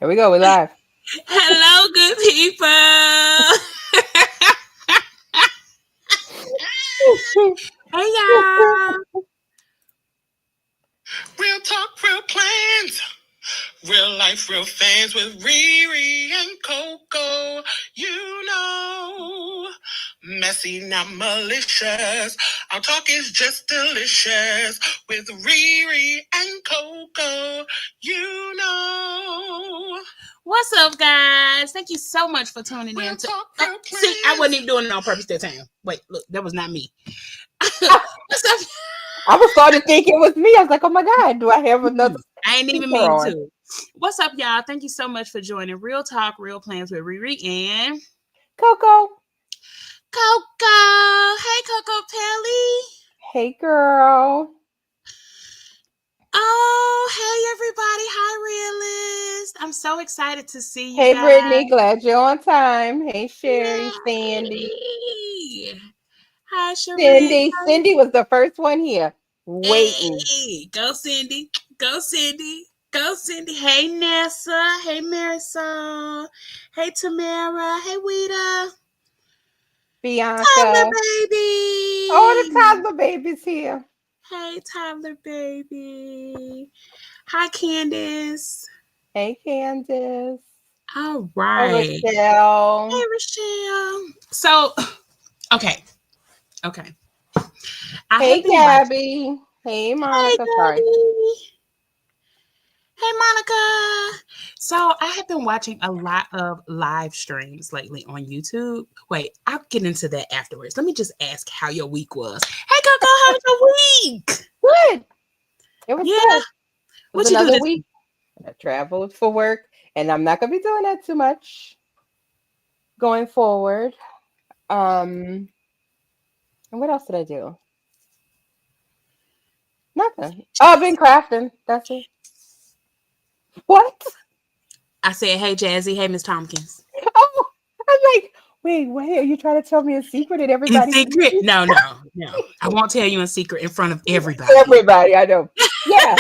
Here we go. We're live. Hello, good people. Hey, y'all. Real talk, real plans. Real life, real fans with Riri and Coco. You know, messy, not malicious. Our talk is just delicious with Riri and Coco. You know. What's up, guys? Thank you so much for tuning Real in. talk, real See, I plans. wasn't even doing it on purpose that time. Wait, look, that was not me. What's up? I was starting to think it was me. I was like, oh my God, do I have another I ain't even speaker mean on? to. What's up, y'all? Thank you so much for joining Real Talk, Real Plans with Riri and Coco. Coco. Hey, Coco Pelly. Hey, girl. Oh, hey, everybody. Hi, Realist. I'm so excited to see you Hey, guys. Brittany. Glad you're on time. Hey, Sherry, Sandy. Yay. Hi, Sheree. Cindy was the first one here. Waiting. Hey, go Cindy. Go Cindy. Go Cindy. Hey, Nessa. Hey, Marisol. Hey, Tamara. Hey, Wita. Tyler, Bianca. Oh, the baby. toddler baby's here. Hey, Tyler, baby. Hi, Candace. Hey, Candace. All Hey, right. Hey, Rochelle. Rochelle. So, okay. Okay. I have Hey, been watching. Gabby. Hey, Hey, Monica. Sorry. Gabby. Hey, Monica. So I have been watching a lot of live streams lately on YouTube. Wait, I'll get into that afterwards. Let me just ask how your week was. Hey, Coco, how was your week? Good. It was Yeah. good. It was What you do another this week. week? I traveled for work, and I'm not gonna be doing that too much going forward. And what else did I do? Nothing. Oh, I've been crafting. That's it. What? I said, hey, Jazzy. Hey, Miss Tompkins. Oh, I'm like, wait. Are you trying to tell me a secret and In everybody can secret? see? No, no, no. I won't tell you in secret in front of everybody. Everybody, I know. Yeah.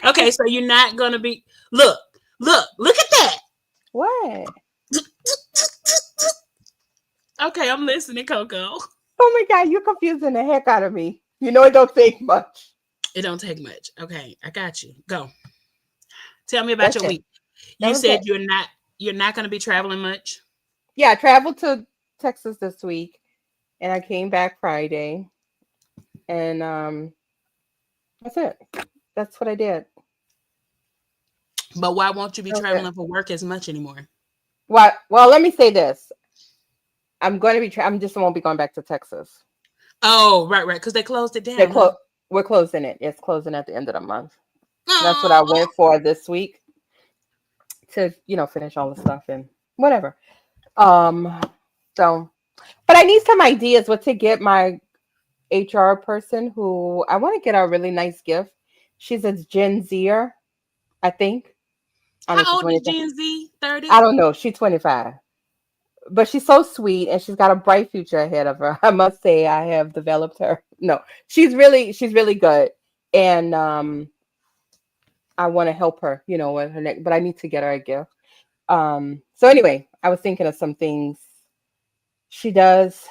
Okay, so you're not going to be. Look at that. What? Okay, I'm listening, Coco. Oh my God, you're confusing the heck out of me. You know it don't take much. It don't take much. Okay, I got you. Go. Tell me about That's your it. week. That You was it. said you're not going to be traveling much. Yeah, I traveled to Texas this week, and I came back Friday, and that's it. That's what I did. But why won't you be That was it. traveling for work as much anymore? Well, let me say this. I'm going to be. I'm just won't be going back to Texas. Oh, right, because they closed it They down, huh? close. We're closing it. It's closing at the end of the month. That's what I Oh, went for this week to, finish all the stuff and whatever. Um, so, but I need some ideas what to get my HR person who I want to get her a really nice gift. She's a Gen Zer, I think. I don't know if how she's old is 25. Gen Z? I 30? don't know. She's 25. But she's so sweet and she's got a bright future ahead of her. I must say I have developed her. No, she's really good. And I want to help her, with her next, but I need to get her a gift. So anyway, I was thinking of some things she does.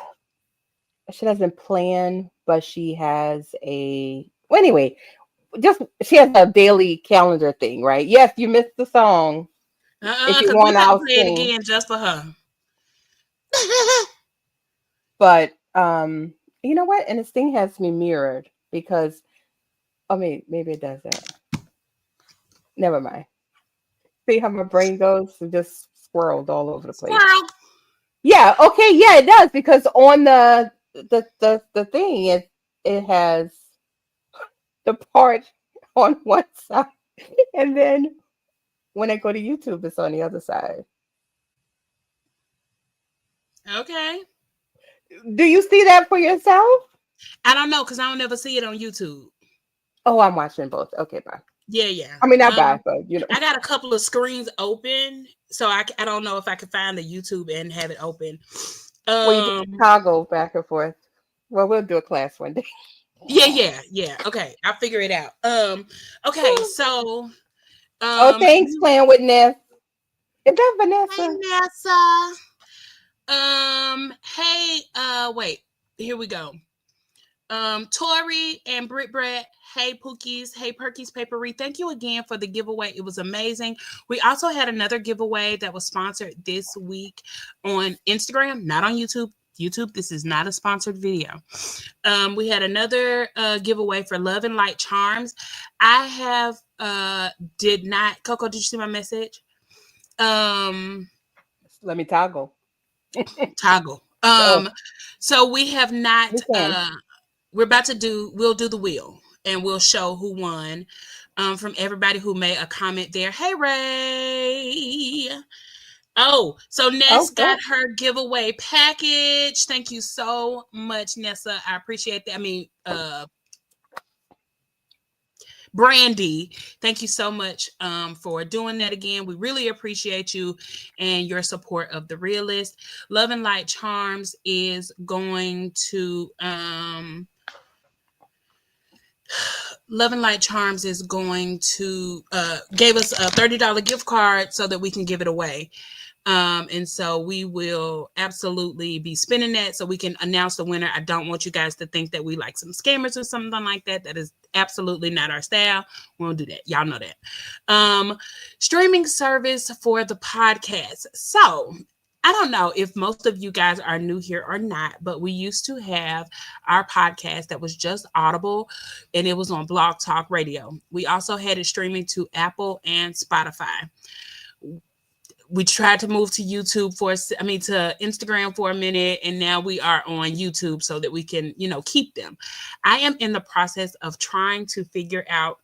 She doesn't plan, but she has a well, anyway, just she has a daily calendar thing, right? Yes, you missed the song. If you Because we want, better I'll play it sing. again just for her. But you know what? And this thing has me mirrored because I mean maybe it doesn't. Never mind. See how my brain goes? It just swirled all over the place. Squirrel. Yeah, okay, yeah, it does because on the thing it has the part on one side, and then when I go to YouTube, it's on the other side. Okay. Do you see that for yourself? I don't know because I don't never see it on YouTube. Oh, I'm watching both. Okay, bye. Yeah, yeah. I mean, not bad, but I got a couple of screens open, so I don't know if I can find the YouTube and have it open. well, you can Um, toggle back and forth. Well, we'll do a class one day. yeah. Okay, I'll figure it out. Okay, so Oh, thanks, playing with Ness. Is that Hey Vanessa? Nessa. Hey, wait, here we go. Tori and Britt Brett, hey Pookies, hey Perky's Papery, thank you again for the giveaway. It was amazing. We also had another giveaway that was sponsored this week on Instagram, not on YouTube. YouTube, this is not a sponsored video. We had another giveaway for Love and Light Charms. I have did not, Coco, did you see my message? Let me toggle. Toggle. So we have not we'll do the wheel and we'll show who won from everybody who made a comment there. Hey Ray. Oh, so Ness got her giveaway package. Thank you so much, Nessa. I appreciate that. I mean, Brandy, thank you so much for doing that again. We really appreciate you and your support of The Realist. Love and Light Charms is going to Love and Light Charms is going to gave us a $30 gift card so that we can give it away. And so we will absolutely be spending that so we can announce the winner. I don't want you guys to think that we like some scammers or something like that. That is absolutely not our style. We won't do that. Y'all know that. Streaming service for the podcast. So I don't know if most of you guys are new here or not, but we used to have our podcast that was just Audible and it was on Blog Talk Radio. We also had it streaming to Apple and Spotify. We tried to move to YouTube to Instagram for a minute, and now we are on YouTube so that we can, keep them. I am in the process of trying to figure out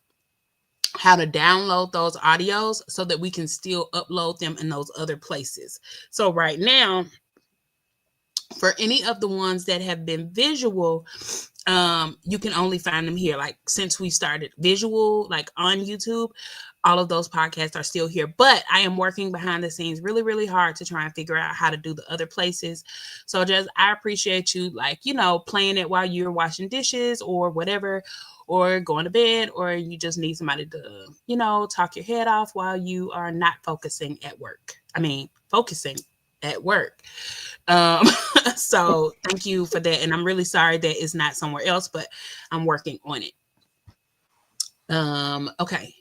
how to download those audios so that we can still upload them in those other places. So right now, for any of the ones that have been visual, you can only find them here. Like since we started visual, like on YouTube, all of those podcasts are still here, but I am working behind the scenes really, really hard to try and figure out how to do the other places. So I appreciate you, playing it while you're washing dishes or whatever, or going to bed, or you just need somebody to, talk your head off while you are not focusing at work. Focusing at work. So thank you for that. And I'm really sorry that it's not somewhere else, but I'm working on it. Okay.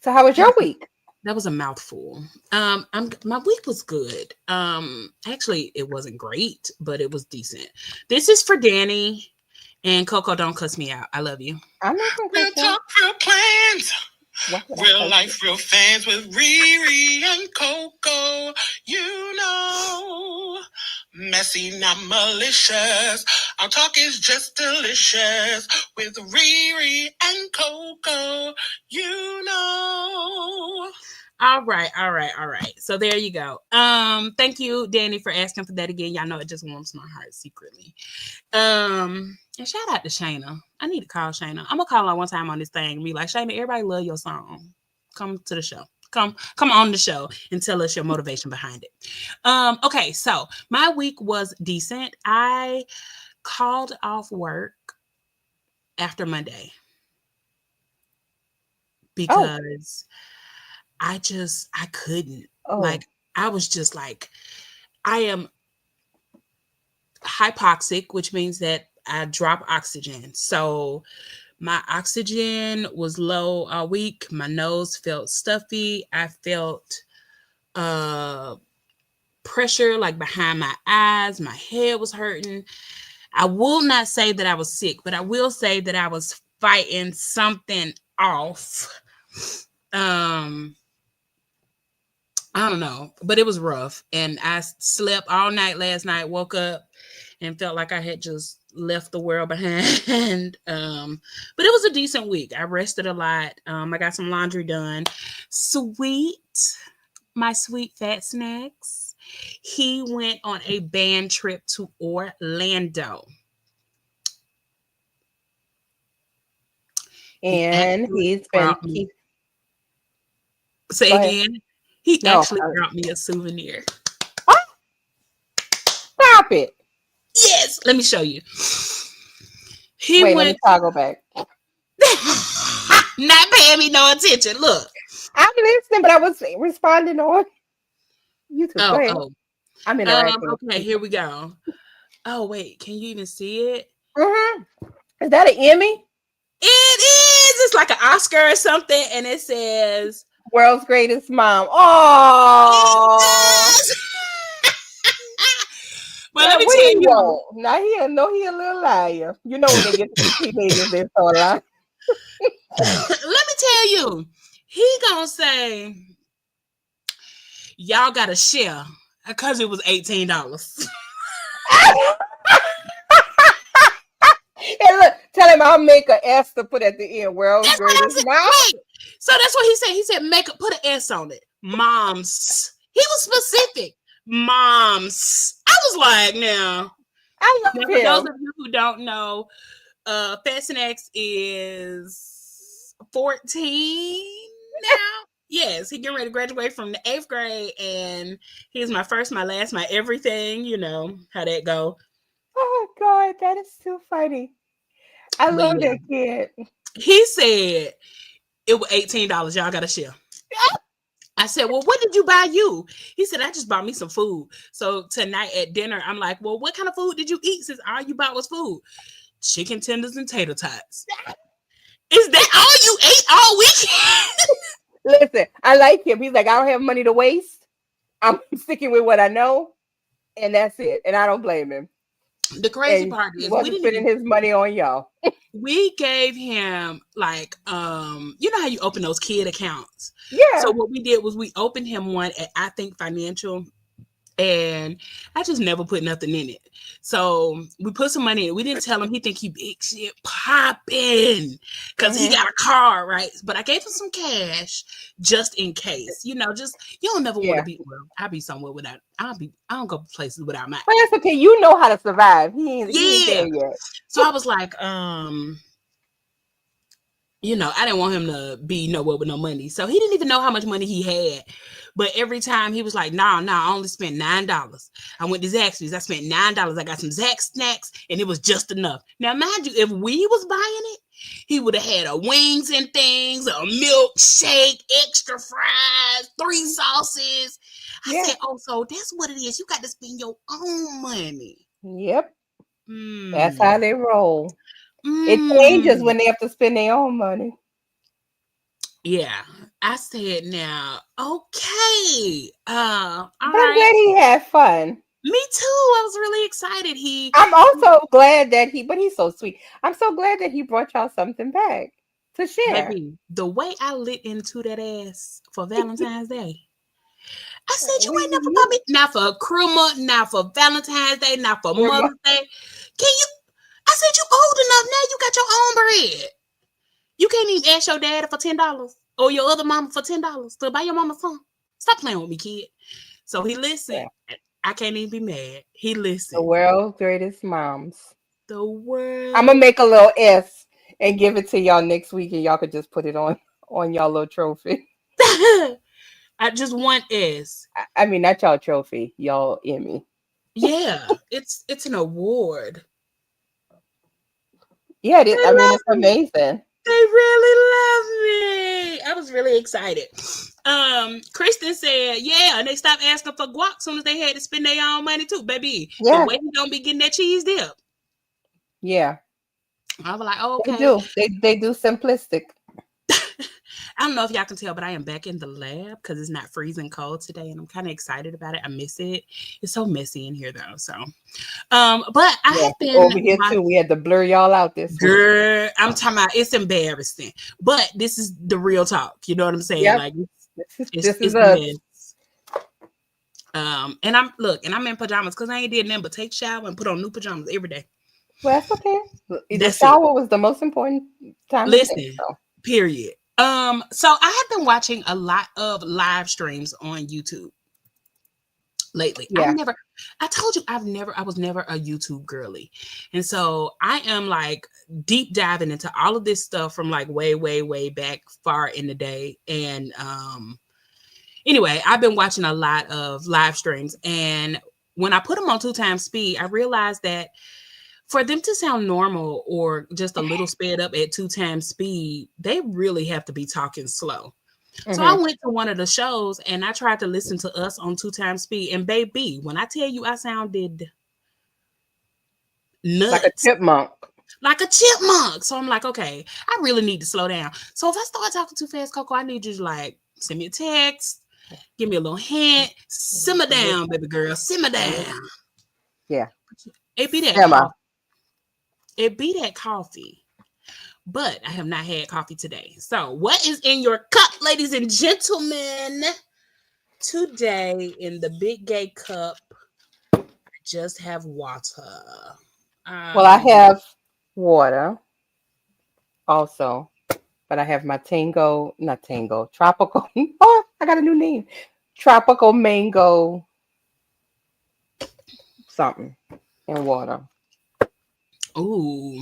So how was your week? That was a mouthful. My week was good. Actually, it wasn't great, but it was decent. This is for Danny and Coco. Don't cuss me out. I love you. I'm not gonna Real talk, real plans. Real life, real fans with Riri and Coco. Messy, not malicious. Our talk is just delicious with Riri and Coco. All right. So there you go. Thank you, Danny, for asking for that again. Y'all know it just warms my heart secretly. And shout out to Shayna. I need to call Shayna. I'm gonna call her one time on this thing and be like, Shayna, everybody love your song. Come to the show. Come on the show and tell us your motivation behind it. Okay, so my week was decent. I called off work after Monday because I couldn't. I was just like, I am hypoxic, which means that I drop oxygen. So my oxygen was low all week. My nose felt stuffy. I felt pressure like behind my eyes. My head was hurting. I will not say that I was sick, but I will say that I was fighting something off. I don't know, but it was rough. And I slept all night last night, woke up and felt like I had just left the world behind. But it was a decent week. I rested a lot. I got some laundry done. My sweet fat snacks. He went on a band trip to Orlando. And he's been... Say again. He actually brought me a souvenir. What? Stop it. Yes. Let me show you. Let me toggle back. Not paying me no attention. Look. I'm listening, but I was responding on YouTube. Go ahead. Oh. I'm interacting. Okay, here we go. Oh, wait. Can you even see it? Mm-hmm. Is that an Emmy? It is. It's like an Oscar or something, and it says World's Greatest Mom. Oh, but let me tell you. Now he a little liar. You know when they get to teenagers, they start lying. Let me tell you, he gonna say, y'all got to share because it was $18. And look, tell him I'll make an S to put at the end. World's Greatest Mom. So that's what he said. He said, put an S on it. Moms. He was specific. Moms. I was like, now. I love now, him. for those of you who don't know, Fastnex is 14 now. Yes, he getting ready to graduate from the 8th grade, and he's my first, my last, my everything. You know how that go. Oh God, that is too funny. I love that kid. He said it was $18. Y'all got to share. I said, well, what did you buy you? He said, I just bought me some food. So tonight at dinner, I'm like, well, what kind of food did you eat since all you bought was food? Chicken tenders and tater tots. Is that all you ate all weekend? Listen, I like him. He's like, I don't have money to waste. I'm sticking with what I know, and that's it. And I don't blame him. The crazy part is he wasn't spending his money on y'all. We gave him like you know how you open those kid accounts? Yeah. So what we did was we opened him one at I Think Financial, and I just never put nothing in it. So we put some money in it. We didn't tell him. He think he big shit popping because he got a car, right? But I gave him some cash just in case. You know, just you don't never want to be. Well, I'll be somewhere without. I don't go places without my. But that's okay. You know how to survive. He ain't there yet. So I was like, you know, I didn't want him to be nowhere with no money. So he didn't even know how much money he had. But every time he was like, nah, I only spent $9. I went to Zaxby's. I spent $9. I got some Zax snacks, and it was just enough. Now, mind you, if we was buying it, he would have had a wings and things, a milkshake, extra fries, 3 sauces. I said, oh, so that's what it is. You got to spend your own money. Yep. That's how they roll. It changes when they have to spend their own money. Yeah. I said, now, okay. I'm glad he had fun. Me too. I was really excited. I'm also glad that but he's so sweet. I'm so glad that he brought y'all something back to share. Baby, the way I lit into that ass for Valentine's Day. I said, you ain't never bought me, not for a Kruma, not for Valentine's Day, not for Mother's Day. I said, you old enough now, you got your own bread. You can't even ask your daddy for $10 or your other mama for $10 to buy your mama something. Stop playing with me, kid. So he listened. Yeah. I can't even be mad. He listened. The world's greatest moms. The world. I'm gonna make a little S and give it to y'all next week, and y'all could just put it on y'all little trophy. I just want S. I mean, not y'all trophy, y'all Emmy. Yeah, it's an award. Yeah, it is. I mean, it's amazing. They really love me. I was really excited. Kristen said, yeah, and they stopped asking for guac as soon as they had to spend their own money too, baby. Yeah. The way you don't be getting that cheese dip. Yeah. I was like, oh, okay. They do. They do simplistic. I don't know if y'all can tell, but I am back in the lab because it's not freezing cold today, and I'm kind of excited about it. I miss it. It's so messy in here though. So, but I have been over here too. We had to blur y'all out this girl. Week. I'm talking about it's embarrassing, but this is the real talk. You know what I'm saying? Yep. Like this is us. And I'm in pajamas because I ain't did nothing but take shower and put on new pajamas every day. Well, that's okay. The shower was the most important time. Listen, period. So I have been watching a lot of live streams on YouTube lately. Yeah. I told you I was never a YouTube girly. And so I am like deep diving into all of this stuff from like way, way, way back far in the day. And anyway, I've been watching a lot of live streams, and when I put them on 2x speed, I realized that for them to sound normal or just a little sped up at 2 times speed, they really have to be talking slow. So I went to one of the shows and I tried to listen to us on 2 times speed. And baby, when I tell you I sounded nuts. Like a chipmunk. Like a chipmunk. So I'm like, okay, I really need to slow down. So if I start talking too fast, Coco, I need you to like send me a text, give me a little hint, simmer down, baby girl, simmer down. Yeah. It be that Simmer. coffee. It be that coffee. But I have not had coffee today. So what is in your cup, ladies and gentlemen? Today in the big gay cup, I just have water. Well, I have water also, but I have my tropical. Oh, I got a new name. Tropical mango something and water. Ooh,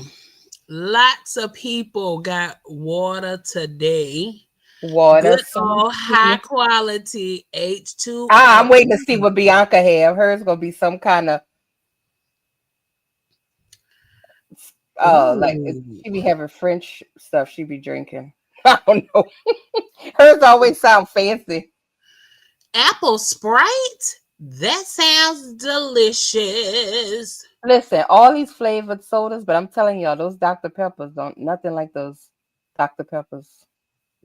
lots of people got water today. Water. Good old high quality H2O. I'm waiting to see what Bianca have. Hers gonna be some kind of like she be having French stuff she be drinking. I don't know. Hers always sound fancy. Apple Sprite? That sounds delicious. Listen, all these flavored sodas, but I'm telling y'all, those Dr. Peppers don't nothing like those Dr. Peppers.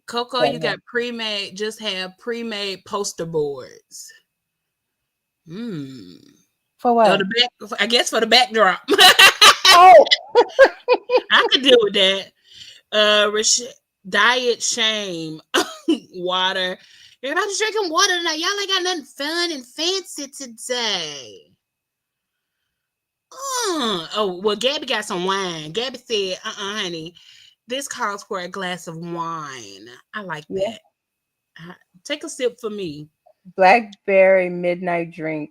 Coco, you got pre-made, just have pre-made poster boards. For what? I guess for the backdrop. Oh, I could deal with that. Diet shame. Water. Everybody's drinking water tonight. Y'all ain't got nothing fun and fancy today. Oh, well, Gabby got some wine. Gabby said, honey, this calls for a glass of wine. I like that. Take a sip for me. Blackberry midnight drink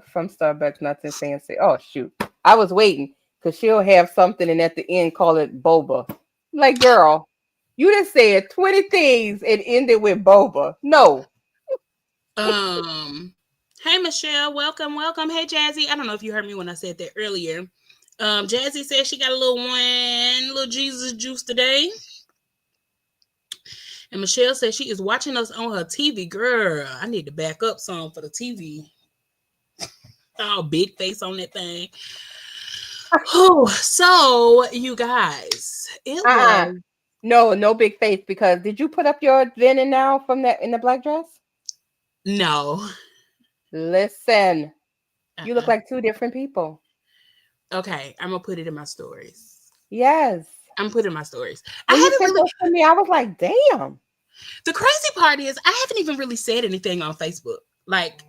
from Starbucks, nothing fancy. Oh, shoot. I was waiting because she'll have something and at the end call it boba. Like, girl, you just said 20 things and ended with boba. No. Hey, Michelle. Welcome. Hey, Jazzy. I don't know if you heard me when I said that earlier. Jazzy said she got a little wine, little Jesus juice today. And Michelle said she is watching us on her TV. Girl, I need to back up some for the TV. Oh, big face on that thing. Oh, so you guys, it was no big face because did you put up your venom now from that in the black dress? No. Listen, you look like two different people. Okay, I'm gonna put it in my stories. Yes, I'm putting my stories. When you sent those to me, I was like, damn. The crazy part is I haven't even really said anything on Facebook. Like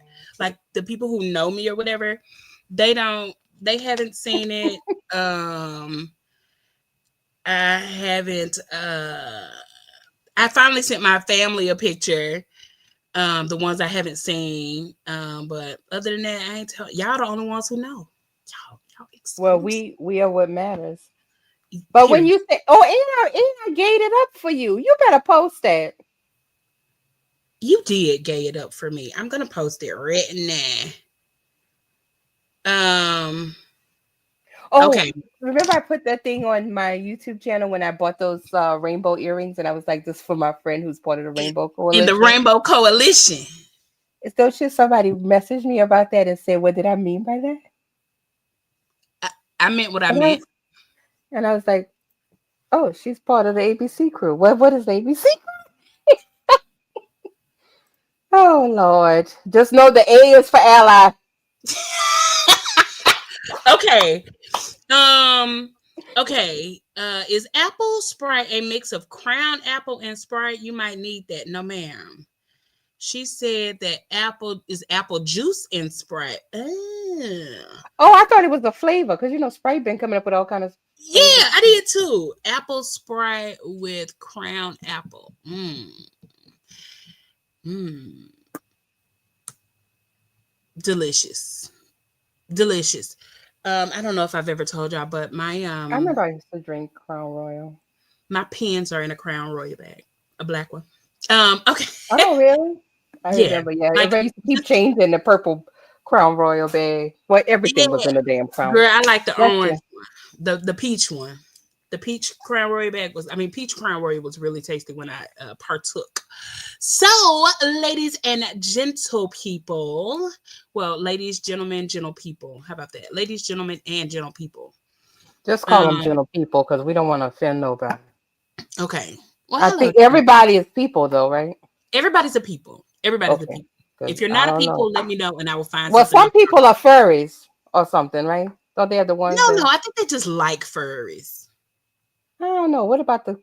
the people who know me or whatever, they haven't seen it. I haven't I finally sent my family a picture. The ones I haven't seen. But other than that, I ain't tell y'all the only ones who know. Y'all exclusive. Well, we are what matters. But when you say, oh, and I gave it up for you, you better post that. You did gay it up for me. I'm gonna post it right now. Okay. Remember I put that thing on my YouTube channel when I bought those rainbow earrings, and I was like, "This is for my friend who's part of the Rainbow Coalition." In the Rainbow Coalition. So somebody messaged me about that and said, "What did I mean by that?" I meant what I meant. And I was like, "Oh, she's part of the ABC crew. What is the ABC crew?" Oh Lord, just know the A is for ally. Okay. Okay. Is apple Sprite a mix of Crown Apple and Sprite? You might need that. No, ma'am. She said that apple is apple juice in Sprite. Oh, I thought it was the flavor because Sprite been coming up with all kind of. Yeah, I did too. Apple Sprite with Crown Apple. Delicious. I don't know if I've ever told y'all, but my I remember I used to drink Crown Royal. My pens are in a Crown Royal bag, a black one. Okay. Oh really? I remember. Yeah, I used to keep changing the purple Crown Royal bag. Well, everything was in a damn Crown. Girl, I like the orange. The peach one. The peach Crown Royal bag peach Crown Royal was really tasty when I partook. So, ladies and gentle people, well, ladies, gentlemen, gentle people. How about that? Ladies, gentlemen, and gentle people. Just call them gentle people because we don't want to offend nobody. Okay. Well, I think everybody is people, though, right? Everybody's a people. Everybody's a people. If you're not a people, let me know and I will find. Well, some people are furries or something, right? So they're the ones. No, I think they just like furries. I don't know. What about the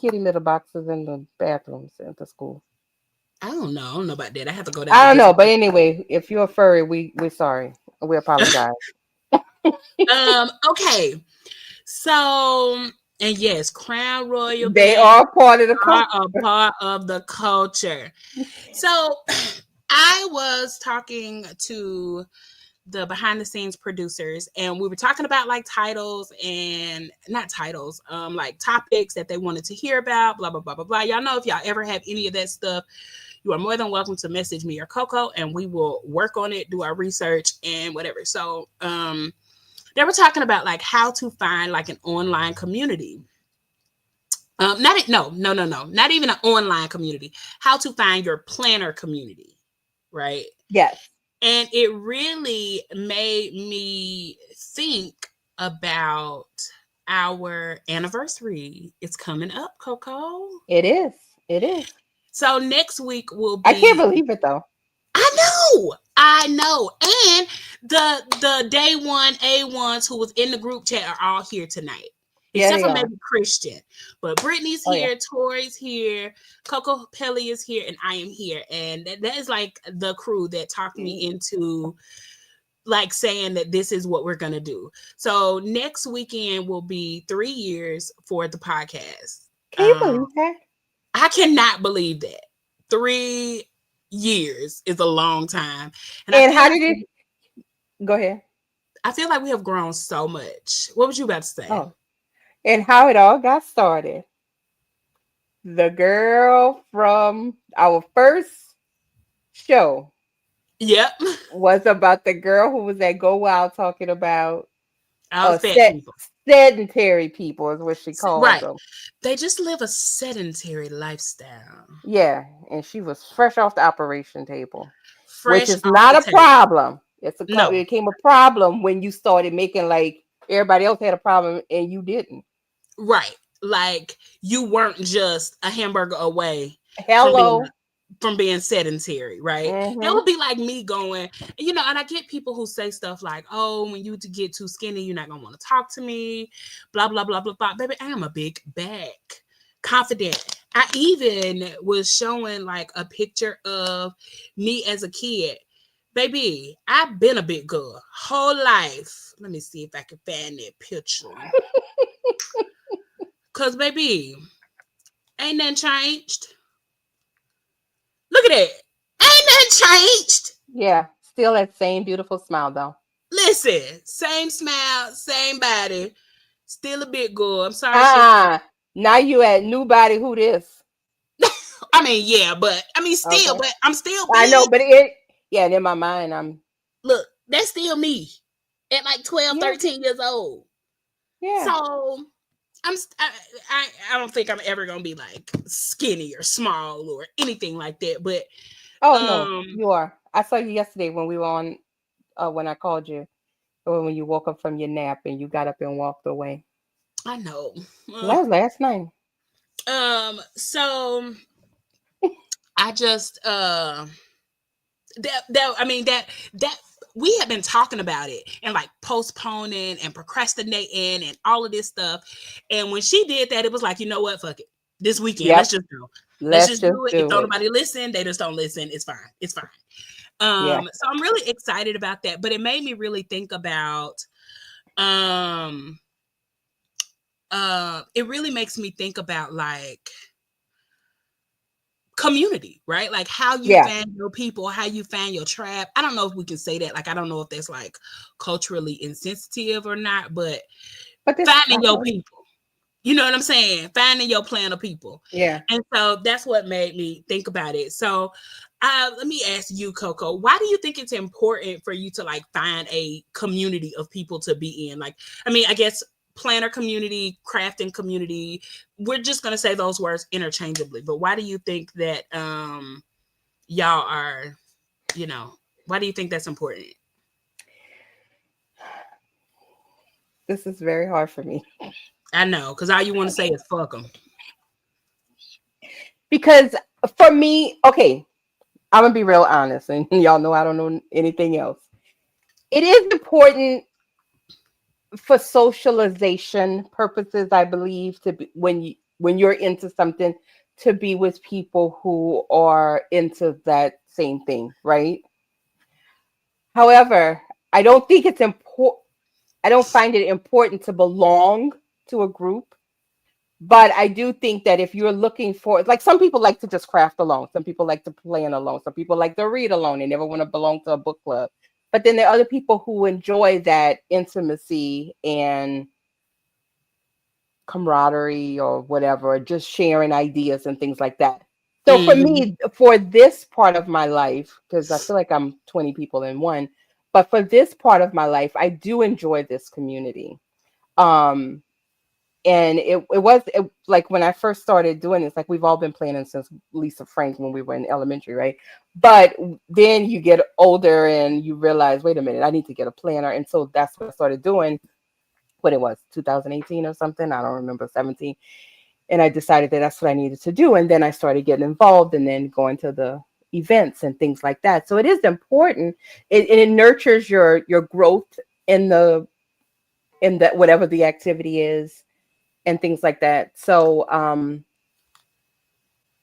kitty litter boxes in the bathrooms at the school? I don't know. I don't know about that. I have to go down. I don't know, but anyway, if you're a furry, we're sorry. We apologize. Okay. So, and yes, Crown Royal. They are part of the culture. Are a part of the culture. So, I was talking to the behind the scenes producers, and we were talking about like titles and not titles, like topics that they wanted to hear about, blah, blah, blah, blah, blah. Y'all know if y'all ever have any of that stuff, you are more than welcome to message me or Coco, and we will work on it, do our research and whatever. So, they were talking about like how to find like an online community. Not even an online community. How to find your planner community, right? Yes. And it really made me think about our anniversary. It's coming up, Coco. It is. It is. So next week will be. I can't believe it though. I know. And the day one A1s who was in the group chat are all here tonight. Except for maybe Christian. But Brittany's here, Tori's here, Coco Pelli is here, and I am here. And that is like the crew that talked me into like saying that this is what we're going to do. So next weekend will be 3 years for the podcast. Can you believe that? I cannot believe that. 3 years is a long time. And how did it go ahead? I feel like we have grown so much. What was you about to say? Oh. And how it all got started. The girl from our first show. Yep. Was about the girl who was at Go Wild talking about sedentary people is what she called them. They just live a sedentary lifestyle. Yeah. And she was fresh off the operation table. Which is not a problem. It became a problem when you started making like everybody else had a problem and you didn't. Right. Like you weren't just a hamburger away. Hello. From being sedentary, right? Mm-hmm. It would be like me going, and I get people who say stuff like, oh, when you get too skinny, you're not going to want to talk to me, blah, blah, blah, blah, blah. Baby, I am a big bag. Confident. I even was showing like a picture of me as a kid. Baby, I've been a big girl whole life. Let me see if I can find that picture. Because, baby, ain't nothing changed. Look at that. Ain't nothing changed. Yeah. Still that same beautiful smile, though. Listen, same smile, same body. Still a big girl. I'm sorry. Now you at new body. Who this? I mean, yeah, but still, but I'm still big. I know, but and in my mind, look, that's still me at like 12, 13 years old. Yeah. So I don't think I'm ever gonna be like skinny or small or anything like that. But no, you are. I saw you yesterday when we were on when I called you, or when you woke up from your nap and you got up and walked away. I know. That was last night. So I just that we have been talking about it and like postponing and procrastinating and all of this stuff. And when she did that, it was like, you know what? Fuck it. This weekend, let's just go. Let's just do it. If nobody listen, they just don't listen. It's fine. It's fine. So I'm really excited about that. But it made me really think about it really makes me think about like community, right? Like how you find your people, how you find your tribe. I don't know if we can say that. Like, I don't know if that's like culturally insensitive or not, but finding your people. You know what I'm saying? Finding your plan of people. Yeah. And so that's what made me think about it. So Let me ask you, Coco, why do you think it's important for you to like find a community of people to be in? Like, I mean, I guess planner community, crafting community, we're just going to say those words interchangeably, but why do you think that y'all are, why do you think that's important? This is very hard for me. I know, because all you want to say is fuck them. Because for me, okay, I'm going to be real honest, and y'all know I don't know anything else. It is important for socialization purposes, I believe, to be when you're into something, to be with people who are into that same thing, right? However, I don't think it's important. I don't find it important to belong to a group, but I do think that if you're looking for, like, some people like to just craft alone, some people like to plan alone, some people like to read alone, they never want to belong to a book club. But then there are other people who enjoy that intimacy and camaraderie or whatever, just sharing ideas and things like that. So for me, for this part of my life, because I feel like I'm 20 people in one, but for this part of my life, I do enjoy this community. And it was like when I first started doing this, like we've all been planning since Lisa Frank when we were in elementary, right? But then you get older and you realize, wait a minute, I need to get a planner. And so that's what I started doing. What it was, 2018 or something, I don't remember, 17. And I decided that that's what I needed to do. And then I started getting involved and then going to the events and things like that. So it is important. It nurtures your growth in that whatever the activity is and things like that. So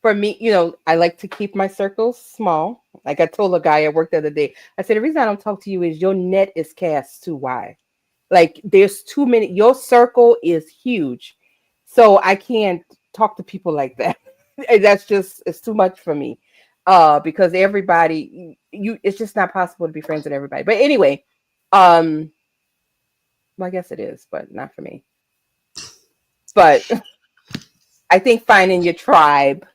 for me, I like to keep my circles small. Like I told a guy at work the other day, I said, the reason I don't talk to you is your net is cast too wide. Like there's too many, your circle is huge. So I can't talk to people like that. That's just, it's too much for me. Because everybody, it's just not possible to be friends with everybody. But anyway, well, I guess it is, but not for me. But I think finding your tribe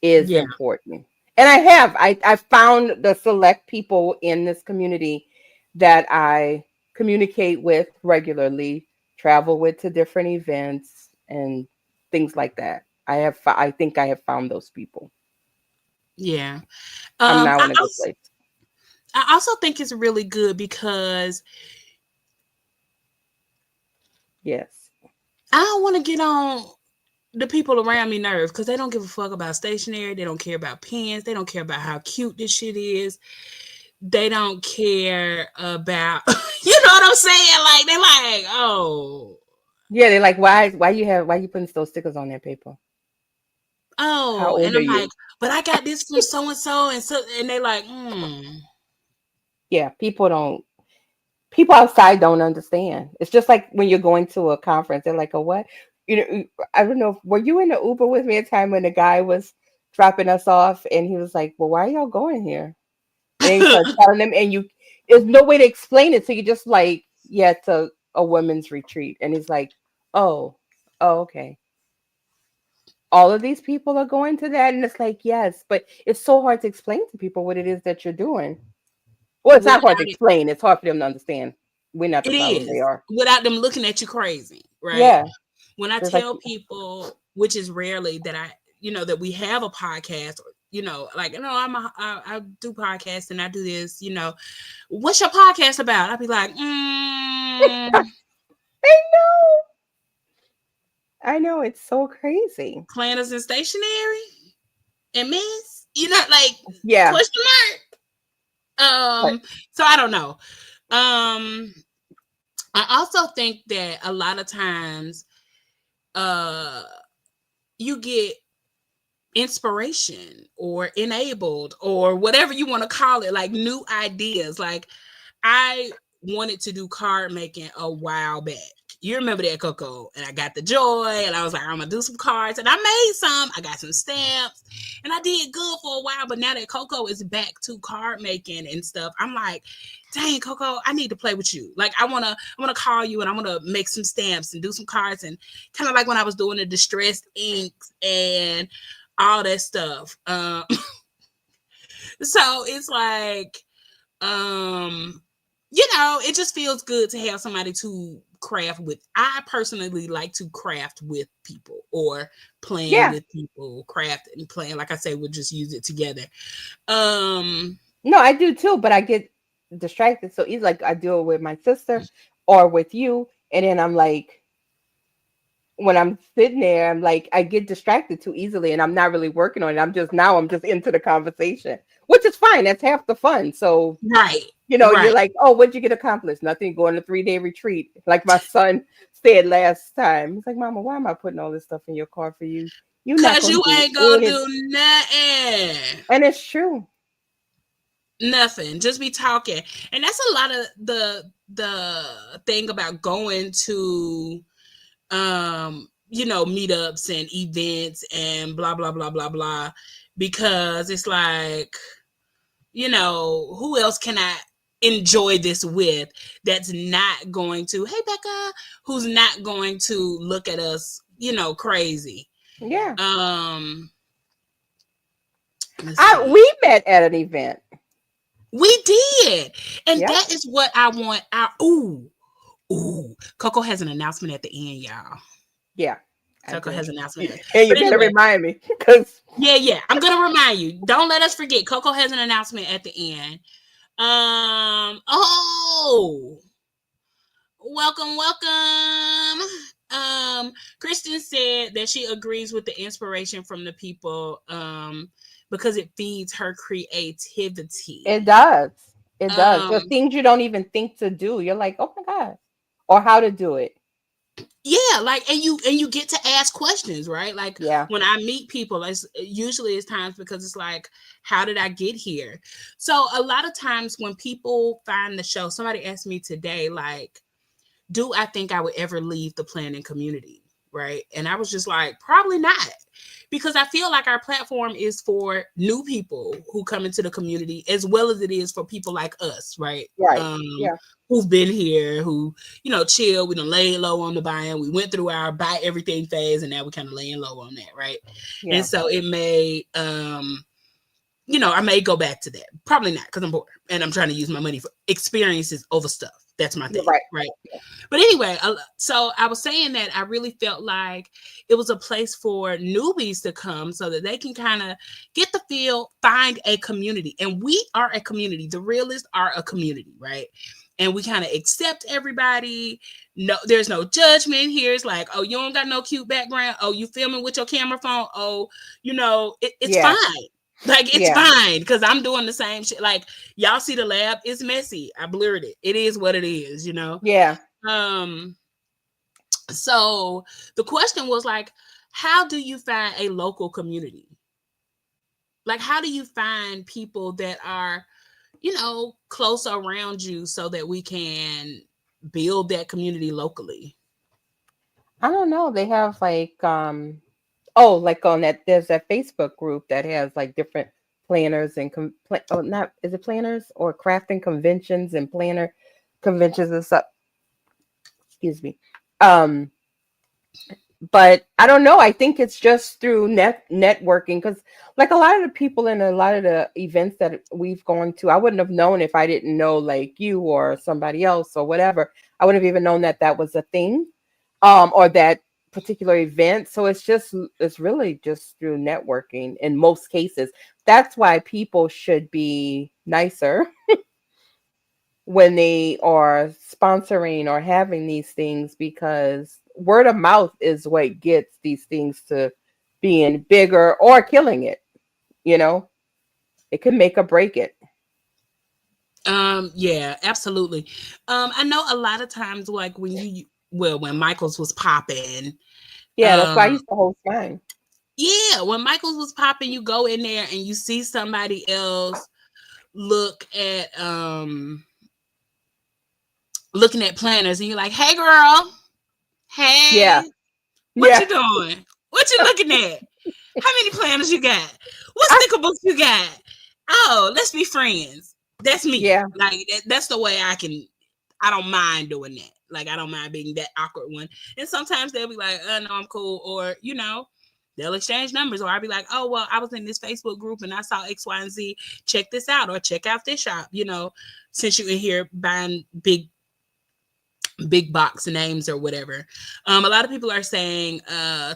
is important. And I found the select people in this community that I communicate with regularly, travel with to different events and things like that. I think I have found those people. Yeah. I'm now in a good place. I also think it's really good because yes, I don't want to get on the people around me nerves because they don't give a fuck about stationery. They don't care about pens. They don't care about how cute this shit is. They don't care about, you know what I'm saying? Like, they're like, oh. Yeah, they're like, why you putting those stickers on that paper? Oh, how old and are I'm you? like, but I got this from so and so, and they like, Yeah, people outside don't understand. It's just like when you're going to a conference, they're like, "Oh, what?" I don't know. Were you in the Uber with me a time when the guy was dropping us off, and he was like, "Well, why are y'all going here?" And he started telling them, and there's no way to explain it, so you just like, "Yeah, it's a women's retreat," and he's like, "Oh, okay." All of these people are going to that, and it's like, yes, but it's so hard to explain to people what it is that you're doing. Well, it's not hard to explain. It's hard for them to understand. We're not the problem. They are. Without them looking at you crazy, right? Yeah. When I tell people, which is rarely that that we have a podcast, or, like, I do podcasts and I do this, what's your podcast about? I'd be like, I know. It's so crazy. Planners and stationery and miss, like, yeah. Question mark. So I don't know. I also think that a lot of times you get inspiration or enabled or whatever you want to call it, like new ideas. Like I wanted to do card making a while back. You remember that, Coco? And I got the joy and I was like, I'm gonna do some cards, and I made some. I got some stamps and I did good for a while, but now that Coco is back to card making and stuff, I'm like, dang, Coco, I need to play with you. Like I wanna call you and I wanna make some stamps and do some cards, and kind of like when I was doing the distressed inks and all that stuff. So it's like, it just feels good to have somebody to craft with. I personally like to craft with people or plan Yeah. with people, craft and plan. Like I say, we'll just use it together. Um, No, I do too, but I get distracted so easy. Like I do it with my sister or with you, and then I'm like, when I'm sitting there, I'm like, I get distracted too easily, and I'm not really working on it. I'm just into the conversation, which is fine. That's half the fun. So right, you're right. like, oh, what'd you get accomplished? Nothing. Going on a 3-day retreat, like my son said last time. He's like, Mama, why am I putting all this stuff in your car for you? You're not Cause gonna you do ain't gonna it. do nothing. And it's true. Nothing. Just be talking. And that's a lot of the thing about going to meetups and events and blah blah blah blah blah. Because it's like, who else can I enjoy this with that's not going to, hey Becca, who's not going to look at us, crazy. Yeah. Let's see. We met at an event. We did. And Yeah. that is what I want. Coco has an announcement at the end, y'all. Yeah. Coco has an announcement. And you But better anyway, remind me, because yeah. I'm gonna remind you. Don't let us forget. Coco has an announcement at the end. Welcome. Kristen said that she agrees with the inspiration from the people, because it feeds her creativity. it does. It does. The Um, things you don't even think to do, you're like, oh my God. Or how to do it. yeah, like, and you get to ask questions, right? Like Yeah. when I meet people, it's times because it's like, how did I get here? So a lot of times when people find the show, somebody asked me today, like, do I think I would ever leave the planning community? Right. And I was just like, probably not. Because I feel like our platform is for new people who come into the community as well as it is for people like us, right? Right. Yeah. Who've been here, who, chill, we done laid low on the buying. We went through our buy everything phase and now we're kind of laying low on that, right? Yeah. And so it may, I may go back to that. Probably not, because I'm bored and I'm trying to use my money for experiences over stuff. That's my thing, right? Yeah. But anyway, so I was saying that I really felt like it was a place for newbies to come so that they can kind of get the feel, find a community. And we are a community. The Realists are a community, right? And we kind of accept everybody. No, there's no judgment here. It's like, oh, you don't got no cute background. Oh, you filming with your camera phone. Oh, it's fine. Like, it's fine, because I'm doing the same shit. Like, y'all see the lab, it's messy. I blurred it. It is what it is, Yeah. So the question was like, how do you find a local community? Like, how do you find people that are, close around you so that we can build that community locally? I don't know. They have like like on that, there's that Facebook group that has like different planners and not, is it planners or crafting conventions and planner conventions and stuff. Excuse me. But I don't know. I think it's just through networking, because like a lot of the people in a lot of the events that we've gone to, I wouldn't have known if I didn't know like you or somebody else or whatever. I wouldn't have even known that that was a thing, or that particular event. So it's really just through networking in most cases. That's why people should be nicer when they are sponsoring or having these things, because word of mouth is what gets these things to being bigger or killing it. It can make or break it. Yeah, absolutely. I know a lot of times, like when Michaels was popping. Yeah, that's why I used to host mine. Yeah, when Michaels was popping, you go in there and you see somebody else looking at planners, and you're like, hey girl, hey, Yeah. what you doing? What you looking at? How many planners you got? What sticker books you got? Oh, let's be friends. That's me. Yeah. Like, that's the way I don't mind doing that. Like, I don't mind being that awkward one. And sometimes they'll be like, oh no, I'm cool. Or, They'll exchange numbers, or I'll be like, oh, well, I was in this Facebook group and I saw X, Y, and Z. Check this out, or check out this shop, since you in here buying big box names or whatever. A lot of people are saying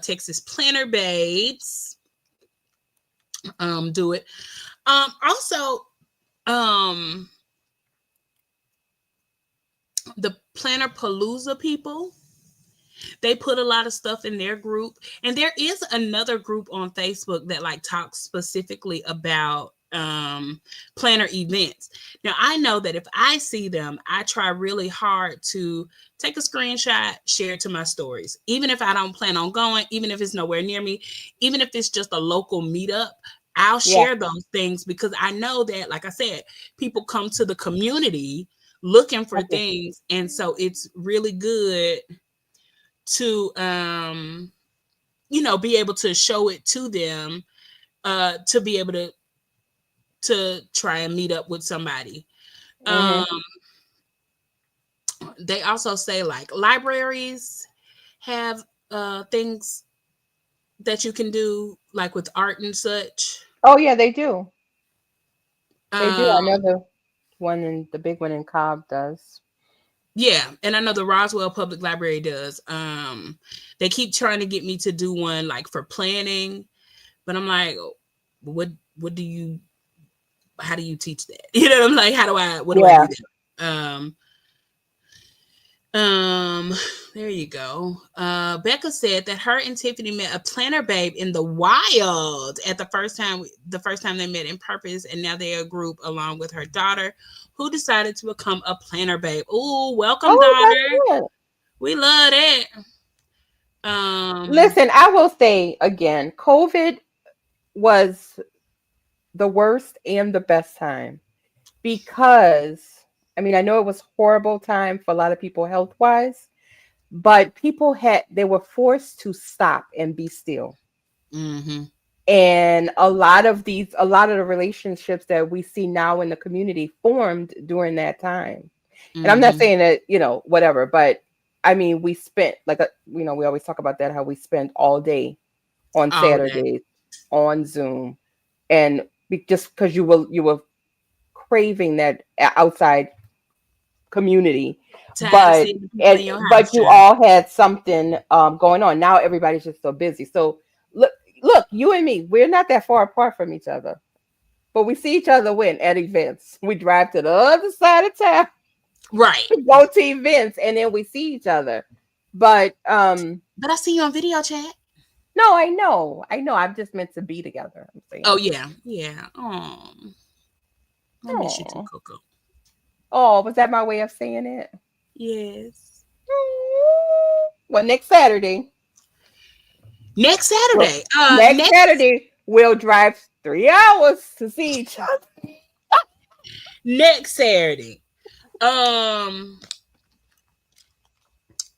Texas Planner Babes do it. Also, the Planner Palooza people, they put a lot of stuff in their group, and there is another group on Facebook that like talks specifically about planner events. Now I know that if I see them, I try really hard to take a screenshot, share it to my stories, even if I don't plan on going, even if it's nowhere near me, even if it's just a local meetup. I'll share those things, because I know that, like I said, people come to the community looking for things, and so it's really good to be able to show it to them, to be able to try and meet up with somebody. They also say like libraries have things that you can do, like with art and such. Oh yeah, they do. They do. Another one, the big one in Cobb does. Yeah, and I know the Roswell Public Library does. They keep trying to get me to do one like for planning, but I'm like, how do you teach that? I'm like, what do I do that? There you go. Becca said that her and Tiffany met a planner babe in the wild at the first time they met in Purpose, and now they're a group along with her daughter, who decided to become a planner babe. Ooh, welcome, daughter. We love it. Listen, I will say again, COVID was the worst and the best time, because I know it was horrible time for a lot of people health wise, but they were forced to stop and be still. And a lot of the relationships that we see now in the community formed during that time. And I'm not saying that, whatever, but we spent we always talk about that, how we spent all day on Saturdays on Zoom, and just because you were craving that outside community, but you all had something going on. Now everybody's just so busy. So look, you and me, we're not that far apart from each other, but we see each other when at events. We drive to the other side of town, right, to go to events, and then we see each other. But I see you on video chat. No, I know. I'm just meant to be together. I'm saying. Oh yeah. Oh, I miss you too, Coco. Oh, was that my way of saying it? Yes. Well, next Saturday. Next Saturday, we'll drive 3 hours to see each other. Next Saturday.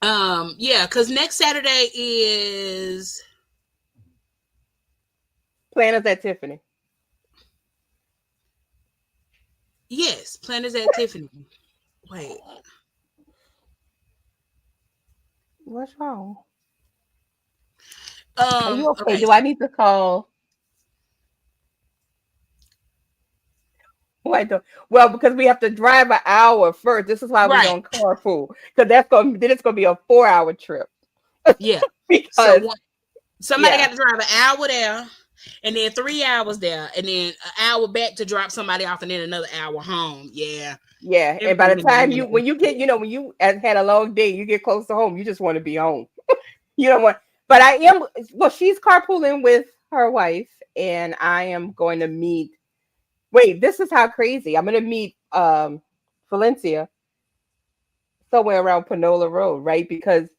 Yeah, because next Saturday is Planners at Tiffany. Yes, Planners at Tiffany. Wait. What's wrong? Are you okay? Do I need to call? Well, because we have to drive an hour first. This is why we don't carpool, because it's gonna be a 4-hour trip. Yeah. Because somebody got to drive an hour there, and then 3 hours there, and then an hour back to drop somebody off, and then another hour home. Yeah. Yeah. And by the time when you had a long day, you get close to home, you just want to be home. You don't want. But she's carpooling with her wife, and I am going to meet. Wait, this is how crazy. I'm going to meet Valencia somewhere around Panola Road, right? Because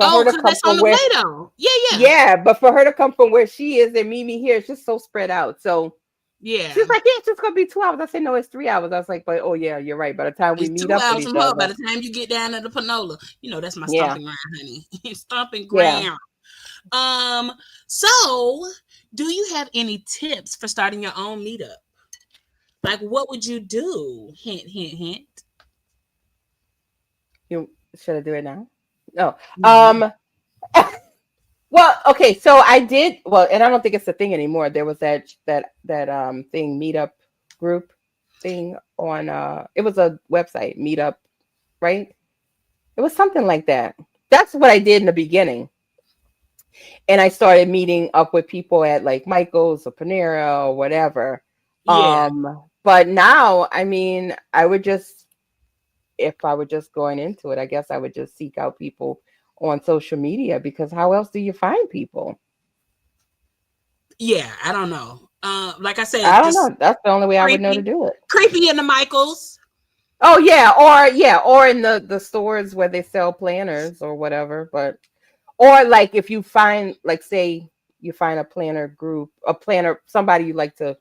her to come that's from on the way though. Yeah, but for her to come from where she is and meet me here, it's just so spread out. So yeah, she's like, it's just gonna be 2 hours. I said, no, it's 3 hours. I was like, but yeah, you're right. By the time we meet up with each other, by the time you get down to the Panola, that's my stomping ground, honey. Stomping ground. Yeah. So do you have any tips for starting your own meetup? Like, what would you do? Hint, hint, hint. Should I do it now? No. Well, okay, so I did well, and I don't think it's a thing anymore. There was that thing meetup group thing on it was a website, meetup, right? It was something like that. That's what I did in the beginning. And I started meeting up with people at like Michael's or Panera or whatever. Yeah. But now, I mean, I would just if I were just going into it, I guess I would just seek out people on social media because how else do you find people? Yeah, I don't know. Like I I said, don't just know. That's the only way I would know to creepy, do it. creepy in the Michaels. Oh yeah, or in the stores where they sell planners or whatever. But or like if you find like say you find a planner group, a planner somebody you like to